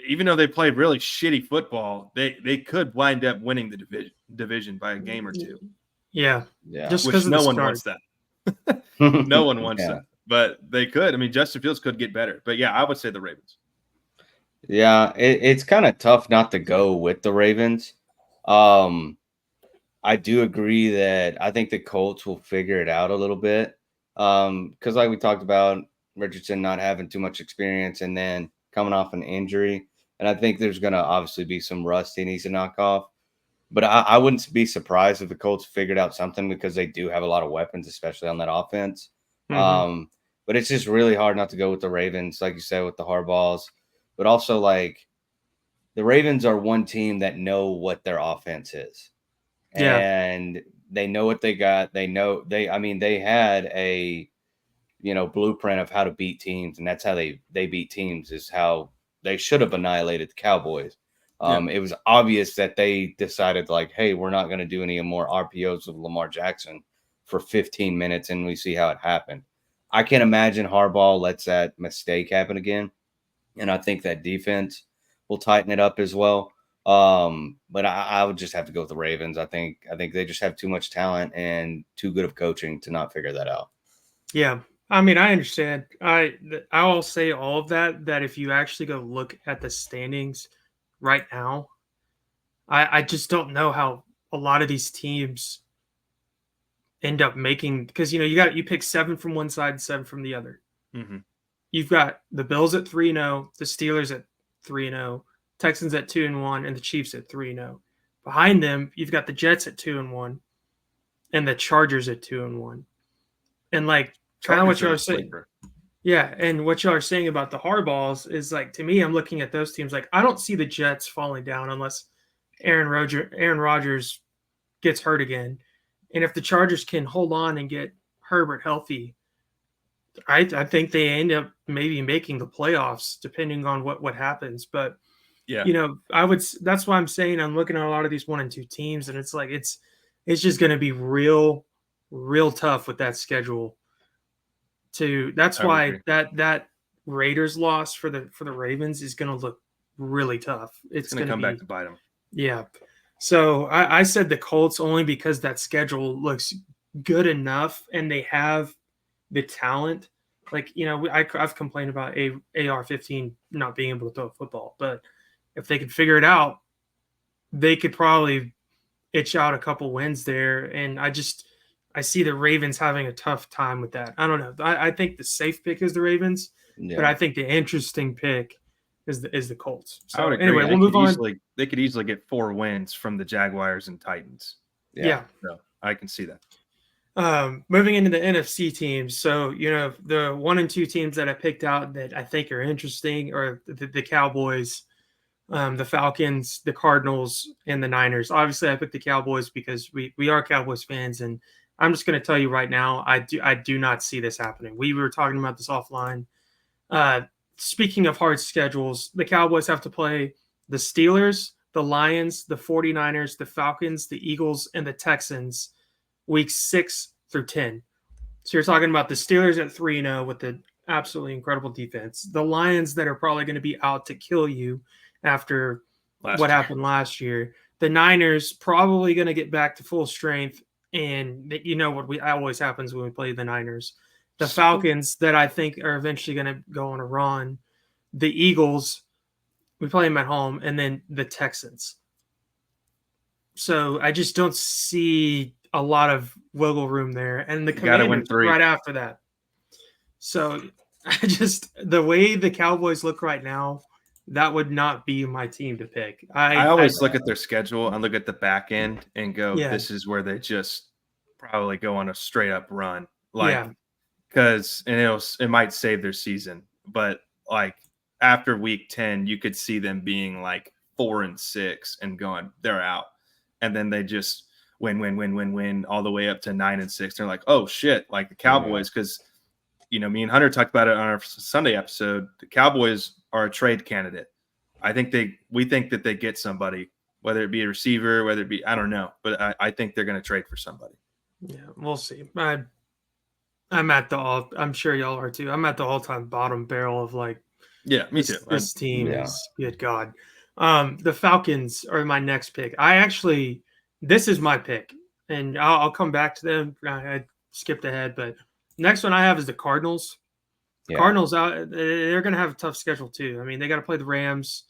[SPEAKER 1] even though they played really shitty football, they could wind up winning the division by a game or two.
[SPEAKER 3] Yeah.
[SPEAKER 1] Just because no one wants that. No one wants that, but they could. I mean, Justin Fields could get better. But yeah, I would say the Ravens.
[SPEAKER 2] Yeah, it's kind of tough not to go with the Ravens. I do agree that I think the Colts will figure it out a little bit. Because like we talked about, Richardson not having too much experience and then coming off an injury. And I think there's going to obviously be some rust he needs to knock off. But I wouldn't be surprised if the Colts figured out something because they do have a lot of weapons, especially on that offense. Mm-hmm. But it's just really hard not to go with the Ravens, like you said, with the Harbaughs. But also, the Ravens are one team that know what their offense is. Yeah. And they know what they got. They know they had a, blueprint of how to beat teams. And that's how they beat teams, is how they should have annihilated the Cowboys. It was obvious that they decided, hey, we're not going to do any more RPOs of Lamar Jackson for 15 minutes, and we see how it happened. I can't imagine Harbaugh lets that mistake happen again. And I think that defense will tighten it up as well. But I would just have to go with the Ravens. I think they just have too much talent and too good of coaching to not figure that out.
[SPEAKER 3] Yeah. I mean, I understand. I'll say all of that if you actually go look at the standings right now, I just don't know how a lot of these teams end up making, because you pick 7 from one side and 7 from the other. Mm-hmm. You've got the Bills at 3-0, the Steelers at 3-0, Texans at 2-1, and the Chiefs at 3-0. Behind them, you've got the Jets at 2-1, and the Chargers at 2-1. And kind of what y'all are saying. Yeah, and what y'all are saying about the Harbaughs is to me, I'm looking at those teams I don't see the Jets falling down unless Aaron Rodgers gets hurt again. And if the Chargers can hold on and get Herbert healthy, I think they end up maybe making the playoffs depending on what happens. But that's why I'm saying I'm looking at a lot of these 1 and 2 teams, and it's it's just going to be real tough with that schedule. That's why that Raiders loss for the Ravens is going to look really tough. It's going to
[SPEAKER 1] come back to bite them.
[SPEAKER 3] Yeah. So I said the Colts only because that schedule looks good enough and they have the talent. I've complained about AR-15 not being able to throw a football, but if they could figure it out, they could probably itch out a couple wins there. And I I see the Ravens having a tough time with that. I don't know. I think the safe pick is the Ravens, but I think the interesting pick is the Colts. So
[SPEAKER 1] I would agree.
[SPEAKER 3] Anyway, we'll move on.
[SPEAKER 1] They could easily get 4 wins from the Jaguars and Titans.
[SPEAKER 3] Yeah.
[SPEAKER 1] So I can see that.
[SPEAKER 3] Moving into the NFC teams. So, the 1 and 2 teams that I picked out that I think are interesting are the Cowboys, the Falcons, the Cardinals, and the Niners. Obviously, I picked the Cowboys because we are Cowboys fans, and I'm just going to tell you right now, I do not see this happening. We were talking about this offline. Speaking of hard schedules, the Cowboys have to play the Steelers, the Lions, the 49ers, the Falcons, the Eagles, and the Texans weeks 6 through 10. So you're talking about the Steelers at 3-0 with the absolutely incredible defense. The Lions that are probably going to be out to kill you after what happened last year. The Niners probably going to get back to full strength. And what always happens when we play the Niners. The Falcons that I think are eventually going to go on a run. The Eagles, we play them at home. And then the Texans. So I just don't see a lot of wiggle room there. And the Commanders right after that. So the way the Cowboys look right now, that would not be my team to pick.
[SPEAKER 1] I always look at their schedule and look at the back end and go, this is where they just probably go on a straight up run. Because it might save their season. But after week 10, you could see them being 4-6 and going, they're out. And then they just win all the way up to 9-6. They're like, oh shit, the Cowboys, because me and Hunter talked about it on our Sunday episode. The Cowboys are a trade candidate. We think that they get somebody, whether it be a receiver, whether it be, I don't know, but I think they're going to trade for somebody.
[SPEAKER 3] Yeah, we'll see. I'm sure y'all are too. I'm at the all-time bottom barrel of
[SPEAKER 1] me too.
[SPEAKER 3] This team is good God. The Falcons are my next pick. This is my pick, and I'll come back to them. I skipped ahead, but next one I have is the Cardinals. Yeah. Cardinals they're going to have a tough schedule too. I mean, they got to play the Rams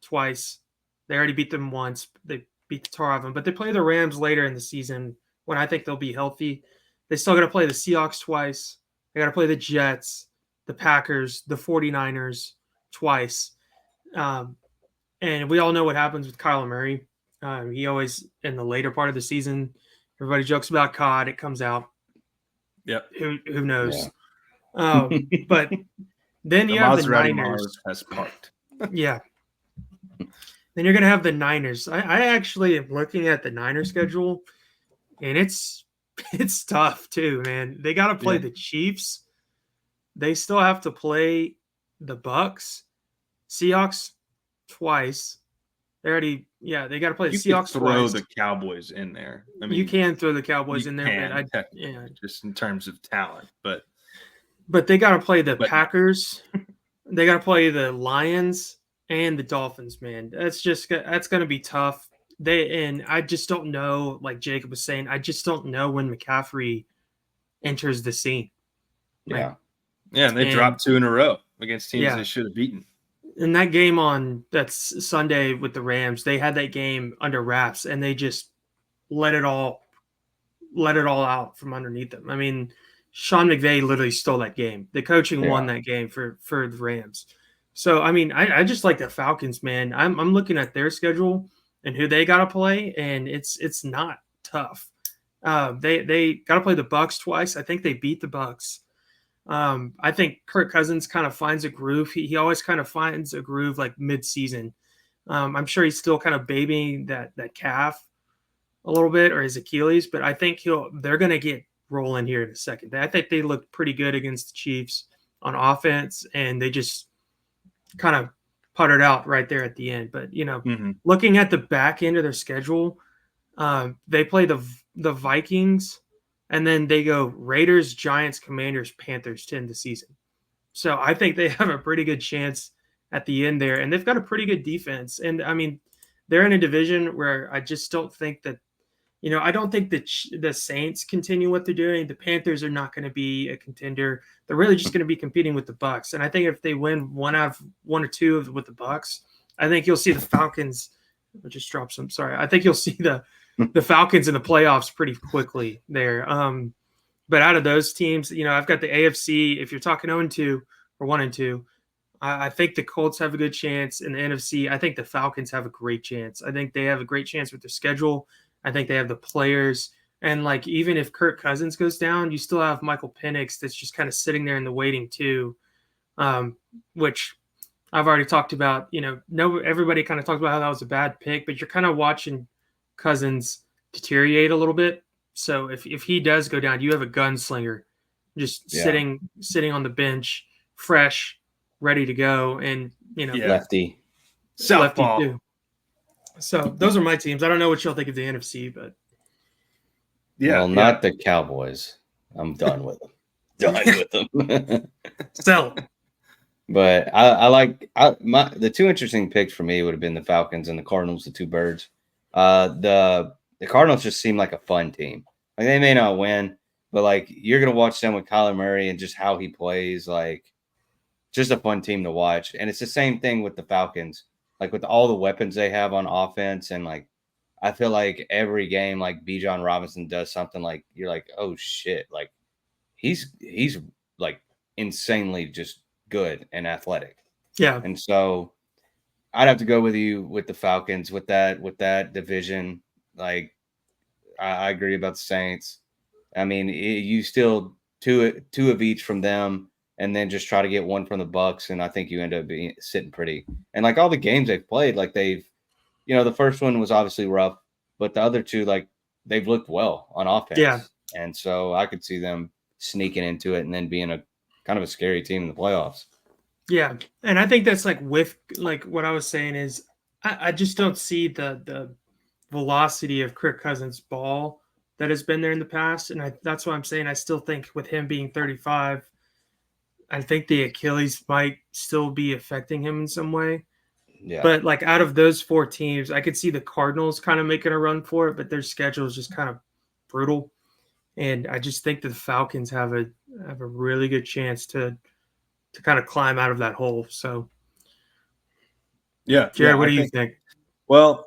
[SPEAKER 3] twice. They already beat them once. They beat the tar out of them, but they play the Rams later in the season when I think they'll be healthy. They still got to play the Seahawks twice. They got to play the Jets, the Packers, the 49ers twice. And we all know what happens with Kyler Murray. He always, in the later part of the season, everybody jokes about COD. It comes out.
[SPEAKER 1] Yep.
[SPEAKER 3] Who knows? Yeah. But then you have the Niners.
[SPEAKER 1] Has parked.
[SPEAKER 3] Yeah. Then you're going to have the Niners. I actually am looking at the Niners schedule, and it's tough too, man. They got to play the Chiefs. They still have to play the Bucks, Seahawks twice. They got to play the Seahawks
[SPEAKER 1] twice.
[SPEAKER 3] Throw
[SPEAKER 1] the Cowboys in there. I mean,
[SPEAKER 3] you can throw the Cowboys in there, but
[SPEAKER 1] just in terms of talent, but
[SPEAKER 3] they got to play the Packers. They got to play the Lions and the Dolphins, man. That's going to be tough. And I just don't know, like Jacob was saying, I just don't know when McCaffrey enters the scene.
[SPEAKER 1] Yeah. Yeah, and they dropped 2 in a row against teams they should have beaten.
[SPEAKER 3] In that game that's Sunday with the Rams, they had that game under wraps, and they just let it all out from underneath them. I mean, Sean McVay literally stole that game. The coaching won that game for the Rams. So, I mean, I just like the Falcons, man. I'm looking at their schedule and who they got to play, and it's not tough. They got to play the Bucks twice. I think they beat the Bucks. I think Kirk Cousins kind of finds a groove. He always kind of finds a groove like mid-season. I'm sure he's still kind of babying that calf a little bit, or his Achilles, but I think they're going to get rolling here in a second. I think they looked pretty good against the Chiefs on offense, and they just kind of puttered out right there at the end. But, looking at the back end of their schedule, they play the Vikings, and then they go Raiders, Giants, Commanders, Panthers to end the season. So I think they have a pretty good chance at the end there. And they've got a pretty good defense. And, I mean, they're in a division where I just don't think that, I don't think that the Saints continue what they're doing. The Panthers are not going to be a contender. They're really just going to be competing with the Bucks. And I think if they win one or two with the Bucks, I think you'll see the Falcons. I just dropped some. Sorry. I think you'll see the the Falcons in the playoffs pretty quickly there. But out of those teams, I've got the AFC. If you're talking 0-2 or 1-2, I think the Colts have a good chance. In the NFC, I think the Falcons have a great chance. I think they have a great chance with their schedule. I think they have the players. And even if Kirk Cousins goes down, you still have Michael Penix that's just kind of sitting there in the waiting too, which I've already talked about. Everybody kind of talked about how that was a bad pick, but you're kind of watching Cousins deteriorate a little bit. So if he does go down, you have a gunslinger just sitting on the bench, fresh, ready to go, and
[SPEAKER 2] lefty,
[SPEAKER 1] southpaw
[SPEAKER 3] too. So those are my teams. I don't know what y'all think of the NFC, but
[SPEAKER 2] not the Cowboys. I'm done with them.
[SPEAKER 3] Sell.
[SPEAKER 2] But I like the two interesting picks for me would have been the Falcons and the Cardinals, the two birds. The Cardinals just seem like a fun team. Like they may not win, but you're gonna watch them with Kyler Murray and just how he plays, just a fun team to watch. And it's the same thing with the Falcons, with all the weapons they have on offense, and I feel like every game, Bijan Robinson does something you're oh shit, he's insanely just good and athletic.
[SPEAKER 3] Yeah.
[SPEAKER 2] And so I'd have to go with you with the Falcons with that division. I agree about the Saints. I mean, you still two of each from them, and then just try to get one from the Bucks, and I think you end up sitting pretty. And all the games they've played, they've, the first one was obviously rough, but the other two, they've looked well on offense.
[SPEAKER 3] Yeah.
[SPEAKER 2] And so I could see them sneaking into it and then being a kind of a scary team in the playoffs.
[SPEAKER 3] Yeah, and I think that's with what I was saying is I just don't see the velocity of Kirk Cousins' ball that has been there in the past, and that's why I'm saying I still think with him being 35, I think the Achilles might still be affecting him in some way.
[SPEAKER 2] Yeah.
[SPEAKER 3] But out of those four teams, I could see the Cardinals kind of making a run for it, but their schedule is just kind of brutal, and I just think the Falcons have a really good chance to kind of climb out of that hole. So, Jared, what do you think?
[SPEAKER 1] Well,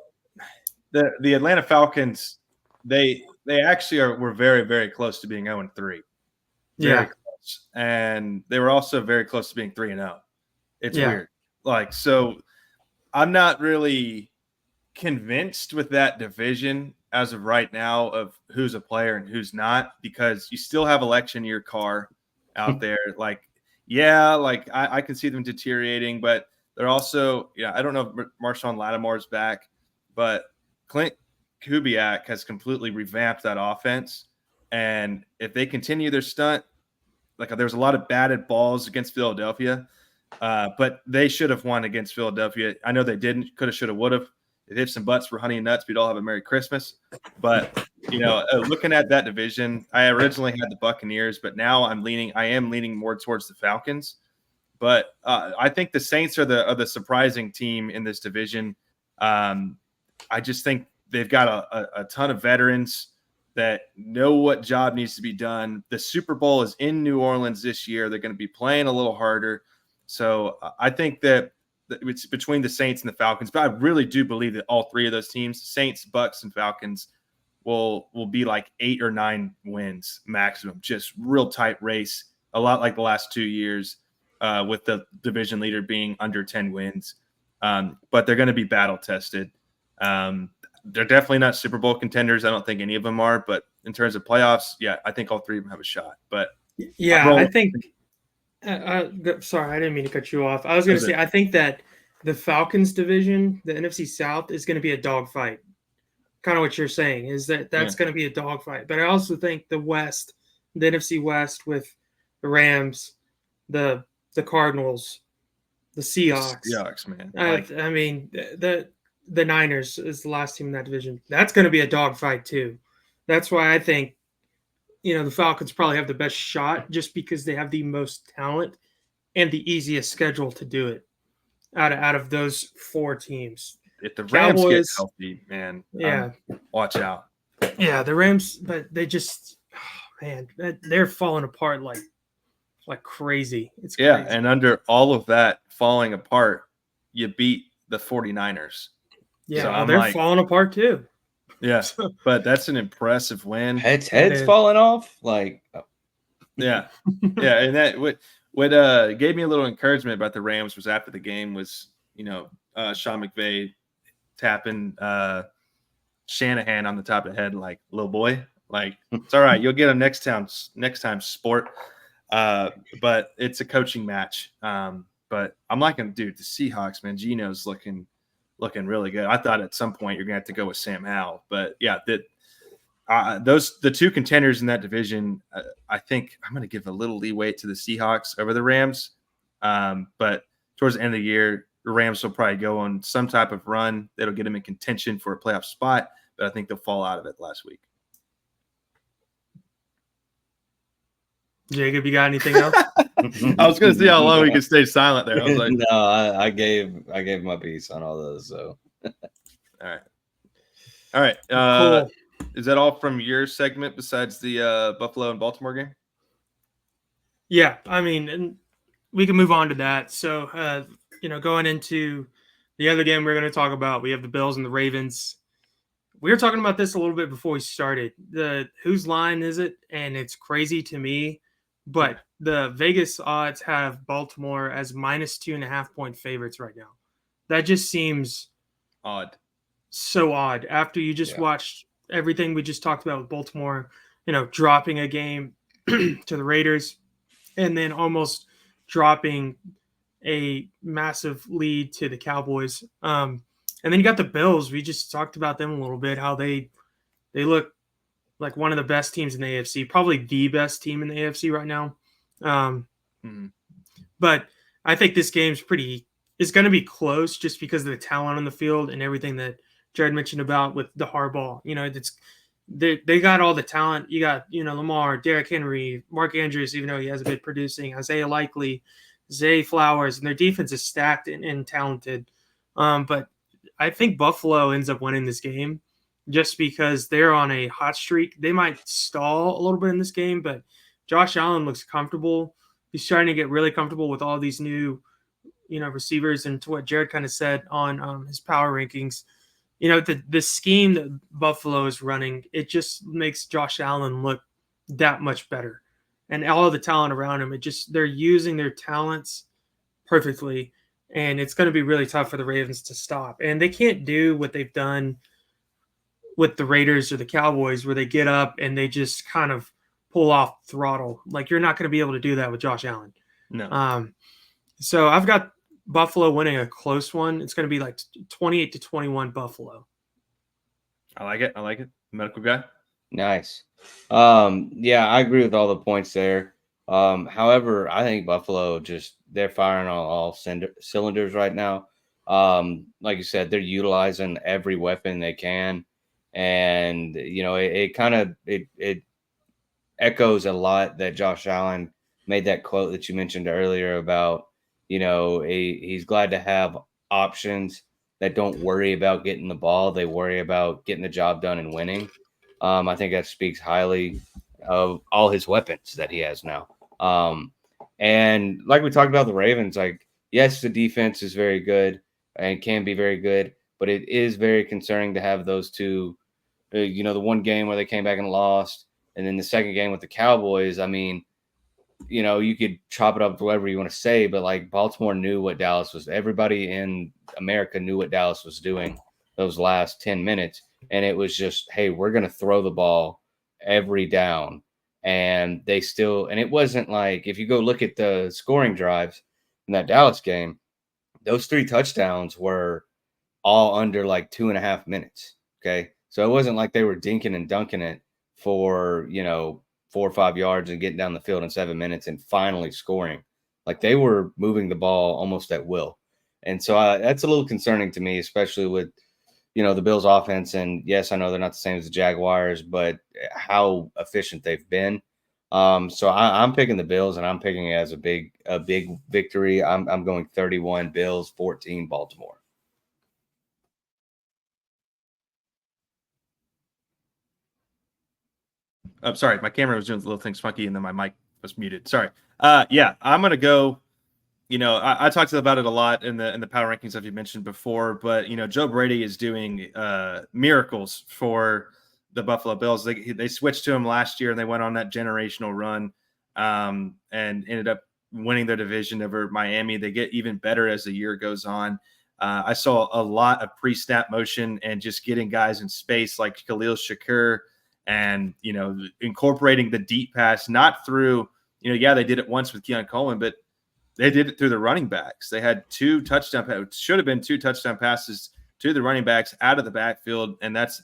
[SPEAKER 1] the Atlanta Falcons, they actually were very, very close to being 0-3. Very close. And they were also very close to being 3-0. It's weird. So I'm not really convinced with that division as of right now of who's a player and who's not, because you still have election year car out there. I can see them deteriorating, but they're also, I don't know if Marshawn Lattimore's back, but Clint Kubiak has completely revamped that offense. And if they continue their stunt, there was a lot of batted balls against Philadelphia, but they should have won against Philadelphia. I know they didn't, could have, should have, would have. If ifs and buts for Honey and Nuts, we'd all have a Merry Christmas. But, looking at that division, I originally had the Buccaneers, but now I am leaning more towards the Falcons. But I think the Saints are the surprising team in this division. I just think they've got a ton of veterans that know what job needs to be done. The Super Bowl is in New Orleans this year. They're going to be playing a little harder. So I think that it's between the Saints and the Falcons, but I really do believe that all three of those teams, Saints, Bucks, and Falcons, will be 8 or 9 wins maximum. Just real tight race, a lot like the last 2 years, with the division leader being under 10 wins. But they're going to be battle tested. They're definitely not Super Bowl contenders. I don't think any of them are. But in terms of playoffs, I think all three of them have a shot. But
[SPEAKER 3] I think. Sorry, I didn't mean to cut you off. I was going to say, I think that the Falcons division, the NFC South, is going to be a dogfight. Kind of what you're saying is that's going to be a dogfight. But I also think the West, the NFC West, with the Rams, the Cardinals, the Seahawks.
[SPEAKER 1] Seahawks, man.
[SPEAKER 3] I mean, the Niners is the last team in that division. That's going to be a dogfight too. That's why I think, the Falcons probably have the best shot just because they have the most talent and the easiest schedule to do it out of those four teams.
[SPEAKER 1] If the Rams get healthy, man, watch out.
[SPEAKER 3] Yeah, the Rams, but they just, they're falling apart like crazy. It's crazy.
[SPEAKER 1] Yeah, and under all of that falling apart, you beat the 49ers.
[SPEAKER 3] Yeah, so they're falling apart too.
[SPEAKER 1] Yeah, but that's an impressive win.
[SPEAKER 2] Heads falling off, like
[SPEAKER 1] yeah, and that what gave me a little encouragement about the Rams was after the game was Sean McVay tapping Shanahan on the top of the head like, little boy, like, it's all right, you'll get him next time, sport. But it's a coaching match. But I'm liking, dude, the Seahawks, man. Geno's looking really good. I thought at some point you're gonna have to go with Sam Howell, but yeah, the two contenders in that division, I think I'm gonna give a little leeway to the Seahawks over the Rams. But towards the end of the year, the Rams will probably go on some type of run that'll get them in contention for a playoff spot, but I think they'll fall out of it last week.
[SPEAKER 3] Jacob, you got anything else?
[SPEAKER 1] I was going to see how long we could stay silent there. I was like,
[SPEAKER 2] no, I gave my piece on all those. So,
[SPEAKER 1] all right.
[SPEAKER 3] Cool.
[SPEAKER 1] Is that all from your segment besides the Buffalo and Baltimore game?
[SPEAKER 3] Yeah, I mean, and we can move on to that. So, going into the other game we're going to talk about, we have the Bills and the Ravens. We were talking about this a little bit before we started. Whose line is it? And it's crazy to me, but the Vegas odds have Baltimore as minus 2.5 point favorites right now. That just seems
[SPEAKER 1] odd.
[SPEAKER 3] So odd. After you just watched everything we just talked about with Baltimore, dropping a game to the Raiders and then almost dropping a massive lead to the Cowboys. And then you got the Bills. We just talked about them a little bit, how they look like one of the best teams in the AFC, probably the best team in the AFC right now. But I think this game's it's going to be close just because of the talent on the field and everything that Jared mentioned about with the Harbaugh. They got all the talent. You got, Lamar, Derrick Henry, Mark Andrews, even though he hasn't been producing, Isaiah Likely, Zay Flowers, and their defense is stacked and talented. But I think Buffalo ends up winning this game just because they're on a hot streak. They might stall a little bit in this game, but Josh Allen looks comfortable. He's starting to get really comfortable with all these new, receivers. And to what Jared kind of said on his power rankings, the scheme that Buffalo is running, it just makes Josh Allen look that much better. And all of the talent around him, they're using their talents perfectly. And it's going to be really tough for the Ravens to stop. And they can't do what they've done with the Raiders or the Cowboys where they get up and they just kind of pull off throttle. Like, you're not going to be able to do that with Josh Allen.
[SPEAKER 1] No.
[SPEAKER 3] So I've got Buffalo winning a close one. It's going to be like 28-21 Buffalo.
[SPEAKER 1] I like it. Medical guy.
[SPEAKER 2] Nice. Yeah, I agree with all the points there. However, I think Buffalo they're firing on all cylinders right now. Like you said, they're utilizing every weapon they can. And, it echoes a lot that Josh Allen made that quote that you mentioned earlier about, he's glad to have options that don't worry about getting the ball. They worry about getting the job done and winning. I think that speaks highly of all his weapons that he has now. And like we talked about the Ravens, like, yes, the defense is very good and can be very good, but it is very concerning to have those two, the one game where they came back and lost, and then the second game with the Cowboys. I mean, you could chop it up to whatever you want to say, but like, Baltimore knew what everybody in America knew what Dallas was doing those last 10 minutes. And it was just, hey, we're going to throw the ball every down. And it wasn't like, if you go look at the scoring drives in that Dallas game, those 3 touchdowns were all under like 2.5 minutes. Okay. So it wasn't like they were dinking and dunking it for, 4 or 5 yards and getting down the field in 7 minutes and finally scoring. Like, they were moving the ball almost at will. And so that's a little concerning to me, especially with, the Bills offense. And yes, I know they're not the same as the Jaguars, but how efficient they've been. So I'm picking the Bills, and I'm picking it as a big victory. I'm going 31 Bills, 14 Baltimore.
[SPEAKER 1] I'm sorry, my camera was doing little things funky, and then my mic was muted. Sorry. Yeah, I'm gonna go I talked about it a lot in the power rankings that you mentioned before, but Joe Brady is doing miracles for the Buffalo Bills. They switched to him last year and they went on that generational run and ended up winning their division over Miami. They get even better as the year goes on. I saw a lot of pre-snap motion and just getting guys in space like Khalil Shakur and incorporating the deep pass, not through they did it once with Keon Coleman, but they did it through the running backs. They had should have been two touchdown passes to the running backs out of the backfield, and that's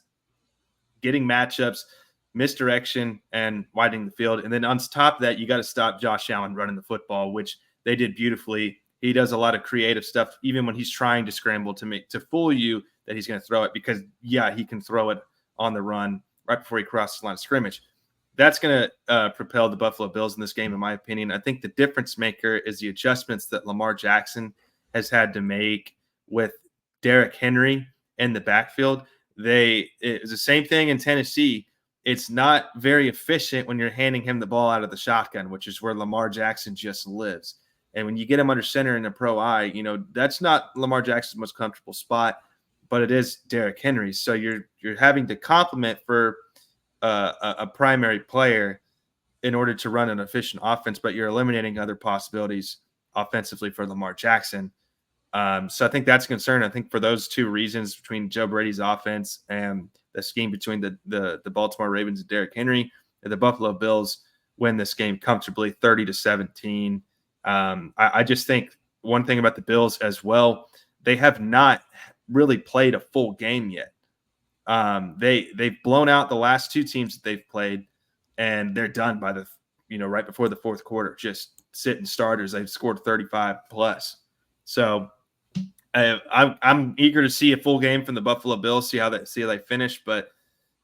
[SPEAKER 1] getting matchups, misdirection, and widening the field. And then on top of that, you got to stop Josh Allen running the football, which they did beautifully. He does a lot of creative stuff, even when he's trying to scramble to fool you that he's going to throw it, because he can throw it on the run right before he crosses the line of scrimmage. That's going to propel the Buffalo Bills in this game, in my opinion. I think the difference maker is the adjustments that Lamar Jackson has had to make with Derrick Henry in the backfield. It's the same thing in Tennessee. It's not very efficient when you're handing him the ball out of the shotgun, which is where Lamar Jackson just lives. And when you get him under center in a pro eye, that's not Lamar Jackson's most comfortable spot, but it is Derrick Henry. So you're having to complement for a primary player in order to run an efficient offense, but you're eliminating other possibilities offensively for Lamar Jackson. So I think that's a concern. I think for those two reasons, between Joe Brady's offense and the scheme between the Baltimore Ravens and Derrick Henry, the Buffalo Bills win this game comfortably 30-17. I just think one thing about the Bills as well, they have not really played a full game yet. They've blown out the last two teams that they've played, and they're done by right before the fourth quarter, just sitting starters. They've scored 35 plus. So I'm eager to see a full game from the Buffalo Bills, see how they finish. But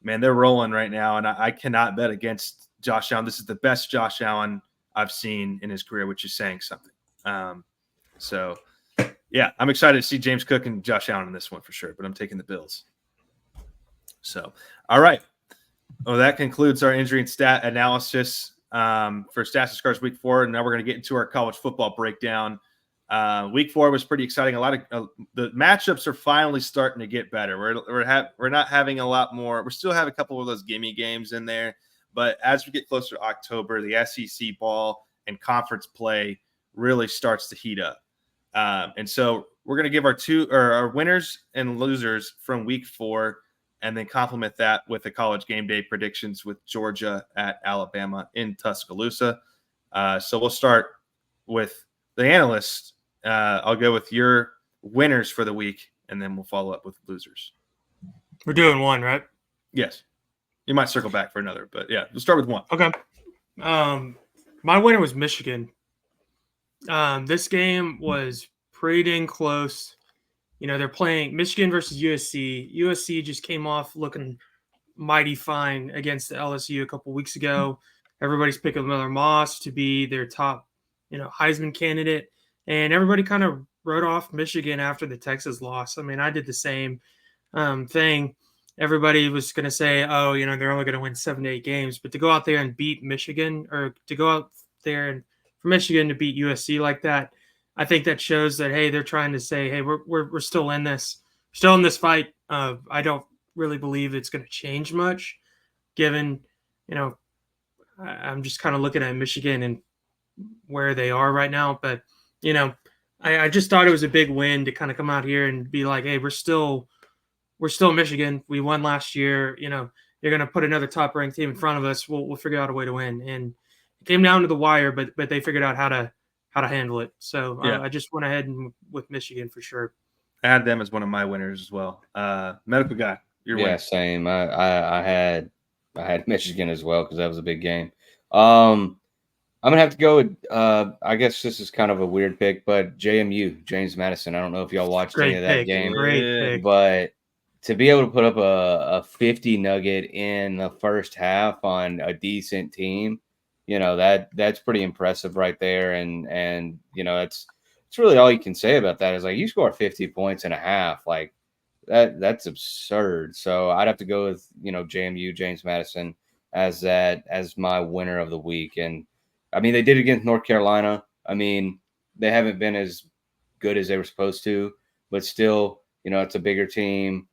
[SPEAKER 1] man, they're rolling right now, and I cannot bet against Josh Allen. This is the best Josh Allen I've seen in his career, which is saying something. So yeah, I'm excited to see James Cook and Josh Allen in this one for sure, but I'm taking the Bills. So, all right. Well, that concludes our injury and stat analysis for Stats and Scars Week 4. And now we're going to get into our college football breakdown. Week 4 was pretty exciting. A lot of the matchups are finally starting to get better. We're not having a lot more. We still have a couple of those gimme games in there, but as we get closer to October, the SEC ball and conference play really starts to heat up. And so we're going to give our winners and losers from Week 4. And then complement that with the college game day predictions with Georgia at Alabama in Tuscaloosa. So we'll start with the analysts. I'll go with your winners for the week, and then we'll follow up with losers.
[SPEAKER 3] We're doing one, right?
[SPEAKER 1] Yes. You might circle back for another, but yeah, we'll start with one.
[SPEAKER 3] Okay. My winner was Michigan. This game was pretty dang close. They're playing Michigan versus USC. USC just came off looking mighty fine against the LSU a couple weeks ago. Everybody's picking Miller Moss to be their top, Heisman candidate. And everybody kind of wrote off Michigan after the Texas loss. I mean, I did the same thing. Everybody was going to say, oh, they're only going to win 7 to 8 games. But to go out there and beat Michigan, or to go out there and for Michigan to beat USC like that, I think that shows that, hey, they're trying to say, hey, we're still in this, fight. I don't really believe it's going to change much, given, I'm just kind of looking at Michigan and where they are right now. But, I just thought it was a big win to kind of come out here and be like, hey, we're still Michigan. We won last year. You're going to put another top ranked team in front of us. We'll figure out a way to win. And it came down to the wire, but they figured out how to handle it. So yeah. I just went ahead and with Michigan for sure.
[SPEAKER 1] I had them as one of my winners as well. Medical guy, your winner.
[SPEAKER 2] Same. I had Michigan as well because that was a big game. I'm gonna have to go with I guess this is kind of a weird pick, but JMU, James Madison. I don't know if y'all watched any of that game.
[SPEAKER 3] Great pick.
[SPEAKER 2] But to be able to put up a 50 nugget in the first half on a decent team, that's pretty impressive right there. And it's really all you can say about that is like you score 50 points in a half, like that's absurd. So I'd have to go with JMU, James Madison as my winner of the week. And I mean, they did it against North Carolina. I mean, they haven't been as good as they were supposed to, but still, it's a bigger team.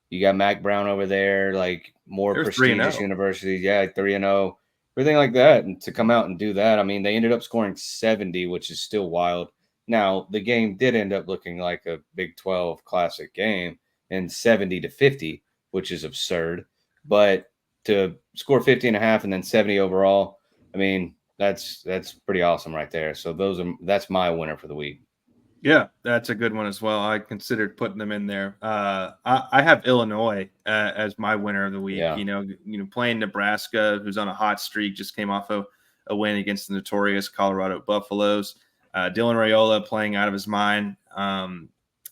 [SPEAKER 2] You got Mac Brown over there, like more prestigious universities. Yeah, 3-0, everything like that. And to come out and do that, I mean, they ended up scoring 70, which is still wild. Now, the game did end up looking like a Big 12 classic game, and 70-50, which is absurd. But to score 50 and a half and then 70 overall, I mean, that's pretty awesome right there. So that's my winner for the week.
[SPEAKER 1] Yeah, that's a good one as well. I considered putting them in there. I have Illinois as my winner of the week.
[SPEAKER 2] Yeah.
[SPEAKER 1] Playing Nebraska, who's on a hot streak, just came off a win against the notorious Colorado Buffaloes. Dylan Raiola playing out of his mind.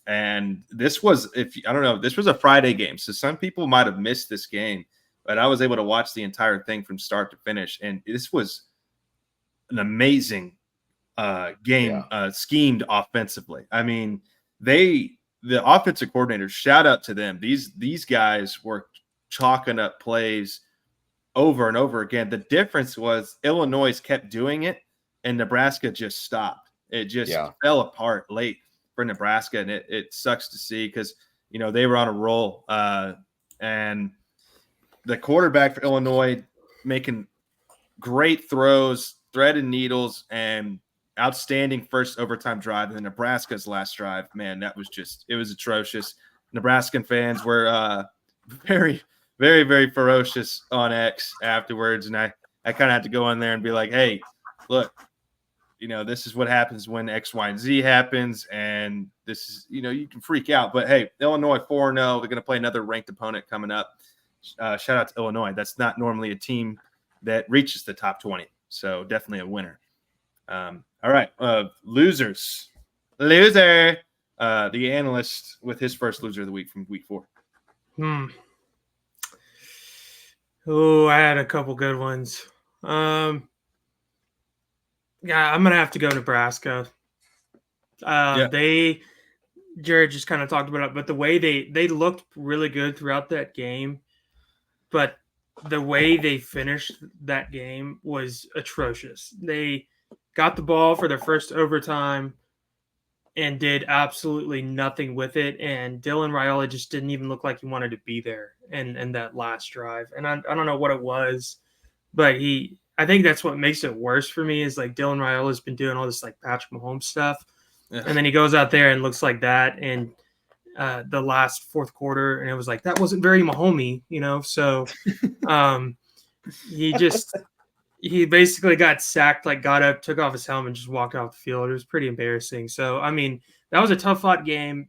[SPEAKER 1] And this was, this was a Friday game, so some people might have missed this game, but I was able to watch the entire thing from start to finish, and this was an amazing game, schemed offensively. I mean, the offensive coordinators, shout out to them. These guys were chalking up plays over and over again. The difference was Illinois kept doing it, and Nebraska just stopped. It just fell apart late for Nebraska, and it sucks to see because they were on a roll. And the quarterback for Illinois making great throws, thread and needles, and outstanding first overtime drive. And then Nebraska's last drive, man, it was atrocious. Nebraskan fans were very, very, very ferocious on X afterwards. And I kind of had to go in there and be like, hey, look, this is what happens when X, Y, and Z happens. And this is, you can freak out. But, hey, Illinois 4-0. They're going to play another ranked opponent coming up. Shout out to Illinois. That's not normally a team that reaches the top 20. So definitely a winner. All right. Losers. Loser. The analyst with his first loser of the week from week 4.
[SPEAKER 3] Oh, I had a couple good ones. Yeah, I'm going to have to go Nebraska. Jared just kind of talked about it, but the way they looked really good throughout that game, but the way they finished that game was atrocious. They got the ball for their first overtime and did absolutely nothing with it. And Dylan Raiola just didn't even look like he wanted to be there in that last drive. And I don't know what it was, but I think that's what makes it worse for me is like Dylan Raiola's been doing all this like Patrick Mahomes stuff. Yeah. And then he goes out there and looks like that. And the last fourth quarter, and it was like, that wasn't very Mahomey, So he basically got sacked, like got up, took off his helmet, and just walked off the field. It was pretty embarrassing. So, I mean, that was a tough fought game.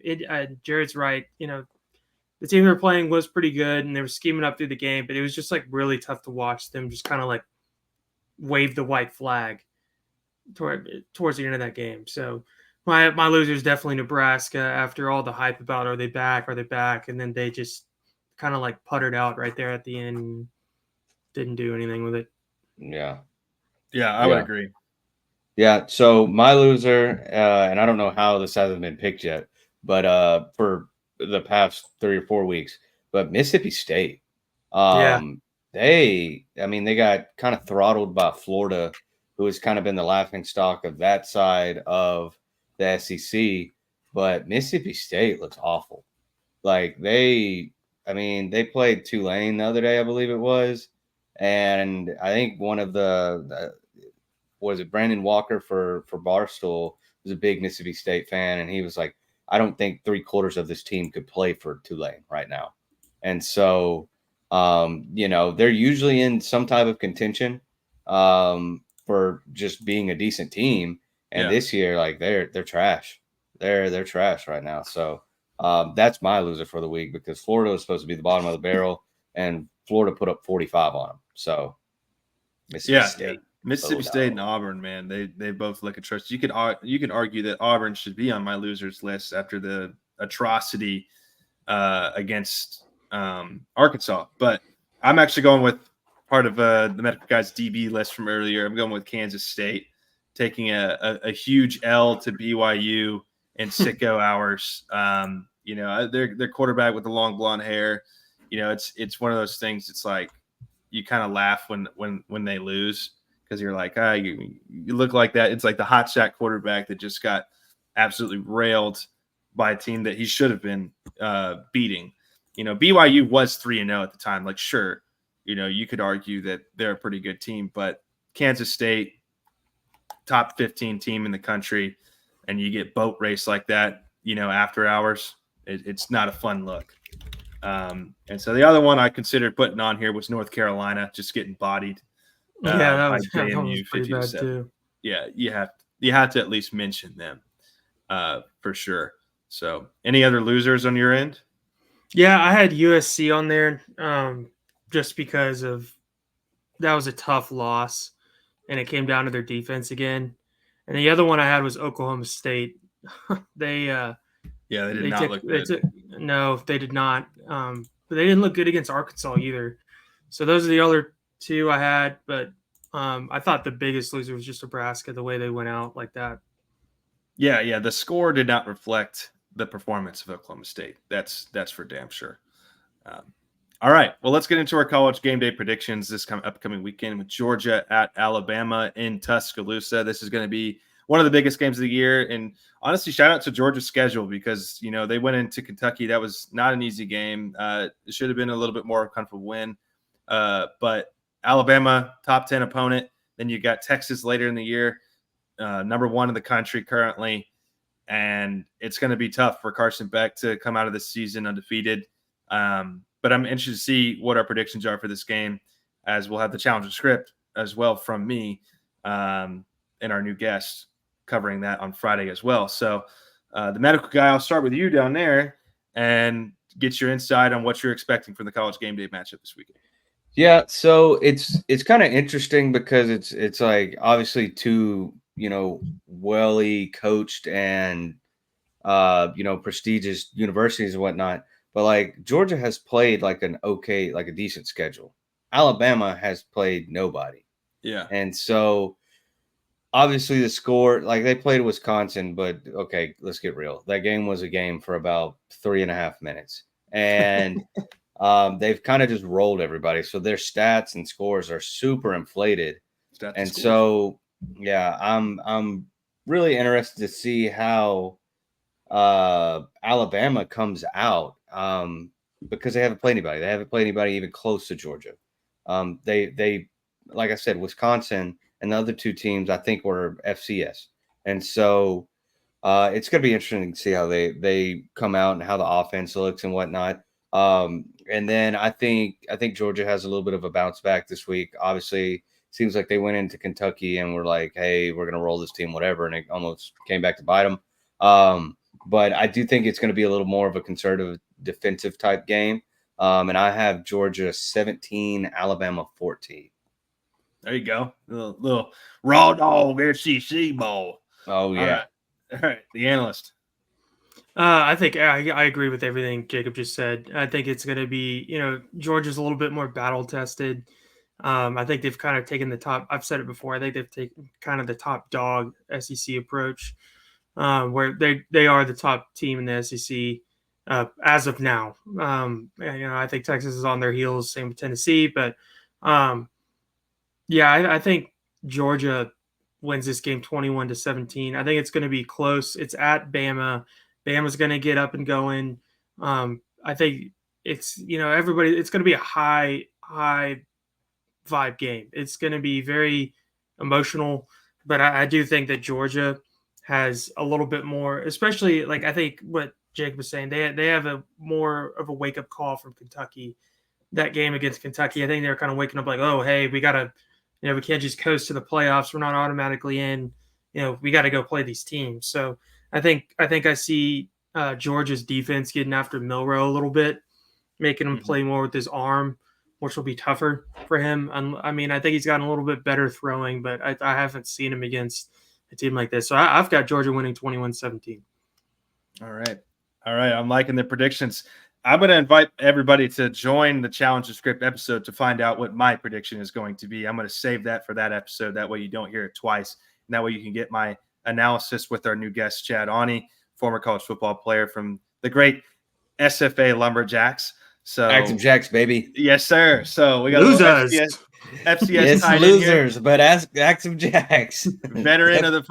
[SPEAKER 3] Jared's right. The team they were playing was pretty good, and they were scheming up through the game, but it was just like really tough to watch them just kind of like wave the white flag towards the end of that game. So my loser is definitely Nebraska after all the hype about are they back, and then they just kind of like puttered out right there at the end and didn't do anything with it.
[SPEAKER 2] Yeah,
[SPEAKER 1] I would agree.
[SPEAKER 2] Yeah, so my loser, and I don't know how this hasn't been picked yet, but for the past 3 or 4 weeks, but Mississippi State. They got kind of throttled by Florida, who has kind of been the laughing stock of that side of the SEC. But Mississippi State looks awful. Like they played Tulane the other day, I believe it was. And I think one of was it Brandon Walker for Barstool was a big Mississippi State fan. And he was like, I don't think 3/4 of this team could play for Tulane right now. And so, they're usually in some type of contention for just being a decent team. And this year, like they're trash. They're trash right now. So that's my loser for the week because Florida was supposed to be the bottom of the barrel, and Florida put up 45 on them. So
[SPEAKER 1] Mississippi State and Auburn, man, they both look atrocious. You could argue that Auburn should be on my losers list after the atrocity against Arkansas, but I'm actually going with part of the Medical Guys DB list from earlier. I'm going with Kansas State, taking a huge L to BYU in sicko hours. Their quarterback with the long blonde hair. It's one of those things. It's like you kind of laugh when they lose because you're like, you look like that. It's like the hot shot quarterback that just got absolutely railed by a team that he should have been beating. BYU was 3-0 at the time. Like, sure, you could argue that they're a pretty good team, but Kansas State, top 15 team in the country, and you get boat race like that, after hours, it's not a fun look. And so the other one I considered putting on here was North Carolina, just getting bodied.
[SPEAKER 3] That was pretty bad too.
[SPEAKER 1] Yeah, you have to at least mention them for sure. So, any other losers on your end?
[SPEAKER 3] Yeah, I had USC on there just because of that was a tough loss, and it came down to their defense again. And the other one I had was Oklahoma State. They
[SPEAKER 1] did not look good.
[SPEAKER 3] No, they did not. But they didn't look good against Arkansas either. So those are the other two I had. But I thought the biggest loser was just Nebraska, the way they went out like that.
[SPEAKER 1] Yeah. The score did not reflect the performance of Oklahoma State. That's for damn sure. All right. Well, let's get into our college game day predictions this upcoming weekend with Georgia at Alabama in Tuscaloosa. This is going to be one of the biggest games of the year. And honestly, shout out to Georgia's schedule because, they went into Kentucky. That was not an easy game. It should have been a little bit more comfortable win. But Alabama, top 10 opponent. Then you got Texas later in the year, number 1 in the country currently. And it's going to be tough for Carson Beck to come out of this season undefeated. But I'm interested to see what our predictions are for this game, as we'll have the Challenger script as well from me and our new guest covering that on Friday as well. So the medical guy, I'll start with you down there and get your insight on what you're expecting from the college game day matchup this weekend.
[SPEAKER 2] Yeah, so it's kind of interesting because it's like obviously two, welly coached and prestigious universities and whatnot. But like Georgia has played like a decent schedule. Alabama has played nobody.
[SPEAKER 1] Yeah.
[SPEAKER 2] And so obviously the score, like they played Wisconsin, but okay, let's get real. That game was a game for about 3.5 minutes. And they've kind of just rolled everybody. So their stats and scores are super inflated. So yeah, I'm really interested to see how Alabama comes out because they haven't played anybody. They haven't played anybody even close to Georgia. They like I said, Wisconsin and the other two teams I think were FCS, and so it's going to be interesting to see how they come out and how the offense looks and whatnot. And then I think Georgia has a little bit of a bounce back this week. Obviously, seems like they went into Kentucky and were like, "Hey, we're going to roll this team, whatever," and it almost came back to bite them. But I do think it's going to be a little more of a conservative defensive type game. And I have Georgia 17, Alabama 14.
[SPEAKER 1] There you go. Little raw dog SEC ball.
[SPEAKER 2] Oh, yeah.
[SPEAKER 1] All right. The analyst.
[SPEAKER 3] I think I agree with everything Jacob just said. I think it's going to be, Georgia's a little bit more battle tested. I think they've kind of taken the top. I've said it before. I think they've taken kind of the top dog SEC approach. Where they are the top team in the SEC as of now. I think Texas is on their heels, same with Tennessee, but I think Georgia wins this game 21-17. I think it's going to be close. It's at Bama. Bama's going to get up and going. I think it's everybody. It's going to be a high vibe game. It's going to be very emotional, but I do think that Georgia has a little bit more, especially like I think what Jake was saying, they have a more of a wake up call from Kentucky. That game against Kentucky, I think they're kind of waking up like, oh, hey, we gotta, we can't just coast to the playoffs. We're not automatically in. We got to go play these teams. So I think I see Georgia's defense getting after Milroe a little bit, making him play more with his arm, which will be tougher for him. I mean, I think he's gotten a little bit better throwing, but I haven't seen him against a team like this. So I've got Georgia winning 21-17.
[SPEAKER 1] All right. I'm liking the predictions. I'm going to invite everybody to join the Challenger Script episode to find out what my prediction is going to be. I'm going to save that for that episode. That way you don't hear it twice. And that way you can get my analysis with our new guest, Chad Awney, former college football player from the great SFA Lumberjacks. So
[SPEAKER 2] Active Jacks, baby.
[SPEAKER 1] Yes, sir. So we got FCS
[SPEAKER 2] It's
[SPEAKER 1] tight end
[SPEAKER 2] losers,
[SPEAKER 1] here.
[SPEAKER 2] but ask some Jacks.
[SPEAKER 1] Veteran of the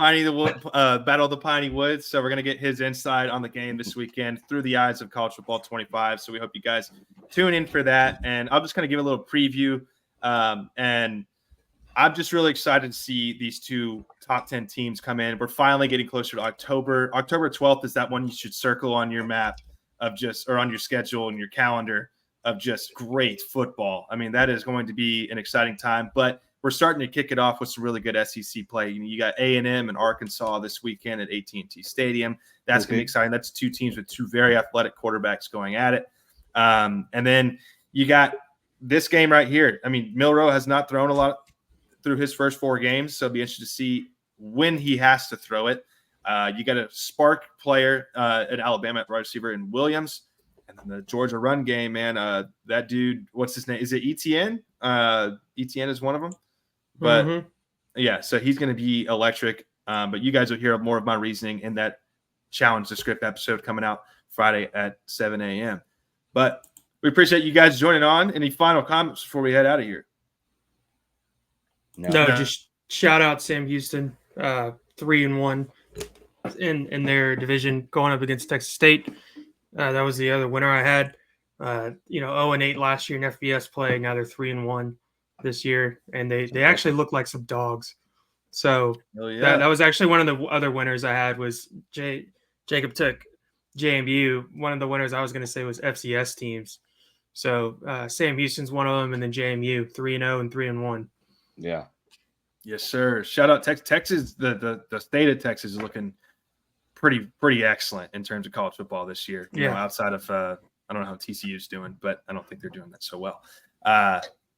[SPEAKER 1] Battle of the Piney Woods. So we're going to get his insight on the game this weekend through the eyes of College Football 25. So we hope you guys tune in for that. And I'll just kind of give a little preview. And I'm just really excited to see these two top 10 teams come in. We're finally getting closer to October. October 12th is that one you should circle on your map or on your schedule and your calendar of just great football. I mean, that is going to be an exciting time, but we're starting to kick it off with some really good SEC play. You got A&M and Arkansas this weekend at AT&T Stadium. That's going to be exciting. That's two teams with two very athletic quarterbacks going at it. And then you got this game right here. I mean, Milroe has not thrown a lot through his first 4 games, so it'll be interesting to see when he has to throw it. You got a spark player at Alabama at wide receiver in Williams. And then the Georgia run game, man, that dude, what's his name? Is it Etienne? Etienne is one of them. But, yeah, so he's going to be electric. But you guys will hear more of my reasoning in that Challenge the Script episode coming out Friday at 7 a.m. But we appreciate you guys joining on. Any final comments before we head out of here?
[SPEAKER 3] No, just shout out Sam Houston, 3-1 in their division going up against Texas State. That was the other winner I had. 0-8 last year in FBS play. Now they're 3-1 this year, and they actually look like some dogs. So that was actually one of the other winners I had was Jacob took JMU. One of the winners I was going to say was FCS teams. So Sam Houston's one of them, and then JMU 3-0 and 3-1.
[SPEAKER 2] Yeah.
[SPEAKER 1] Yes, sir. Shout out Texas. The state of Texas is looking pretty excellent in terms of college football this year. You know, outside of I don't know how TCU's doing, but I don't think they're doing that so well.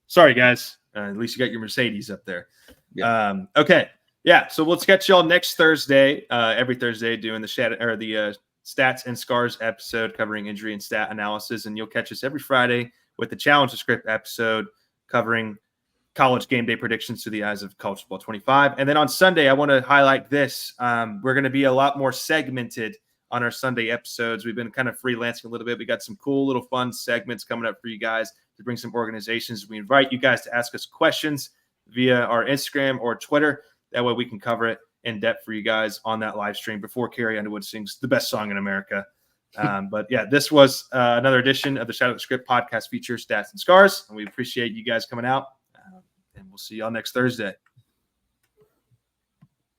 [SPEAKER 1] Sorry, guys. At least you got your Mercedes up there. Yeah. Okay. Yeah. So we'll catch y'all next Thursday. Every Thursday, doing the Stats and Scars episode covering injury and stat analysis, and you'll catch us every Friday with the Challenge the Script episode covering college game day predictions through the eyes of College Football 25. And then on Sunday, I want to highlight this. We're going to be a lot more segmented on our Sunday episodes. We've been kind of freelancing a little bit. We got some cool little fun segments coming up for you guys to bring some organizations. We invite you guys to ask us questions via our Instagram or Twitter. That way we can cover it in depth for you guys on that live stream before Carrie Underwood sings the best song in America. But yeah, this was another edition of the Shatter the Script podcast feature, Stats and Scars. And we appreciate you guys coming out. And we'll see y'all next Thursday.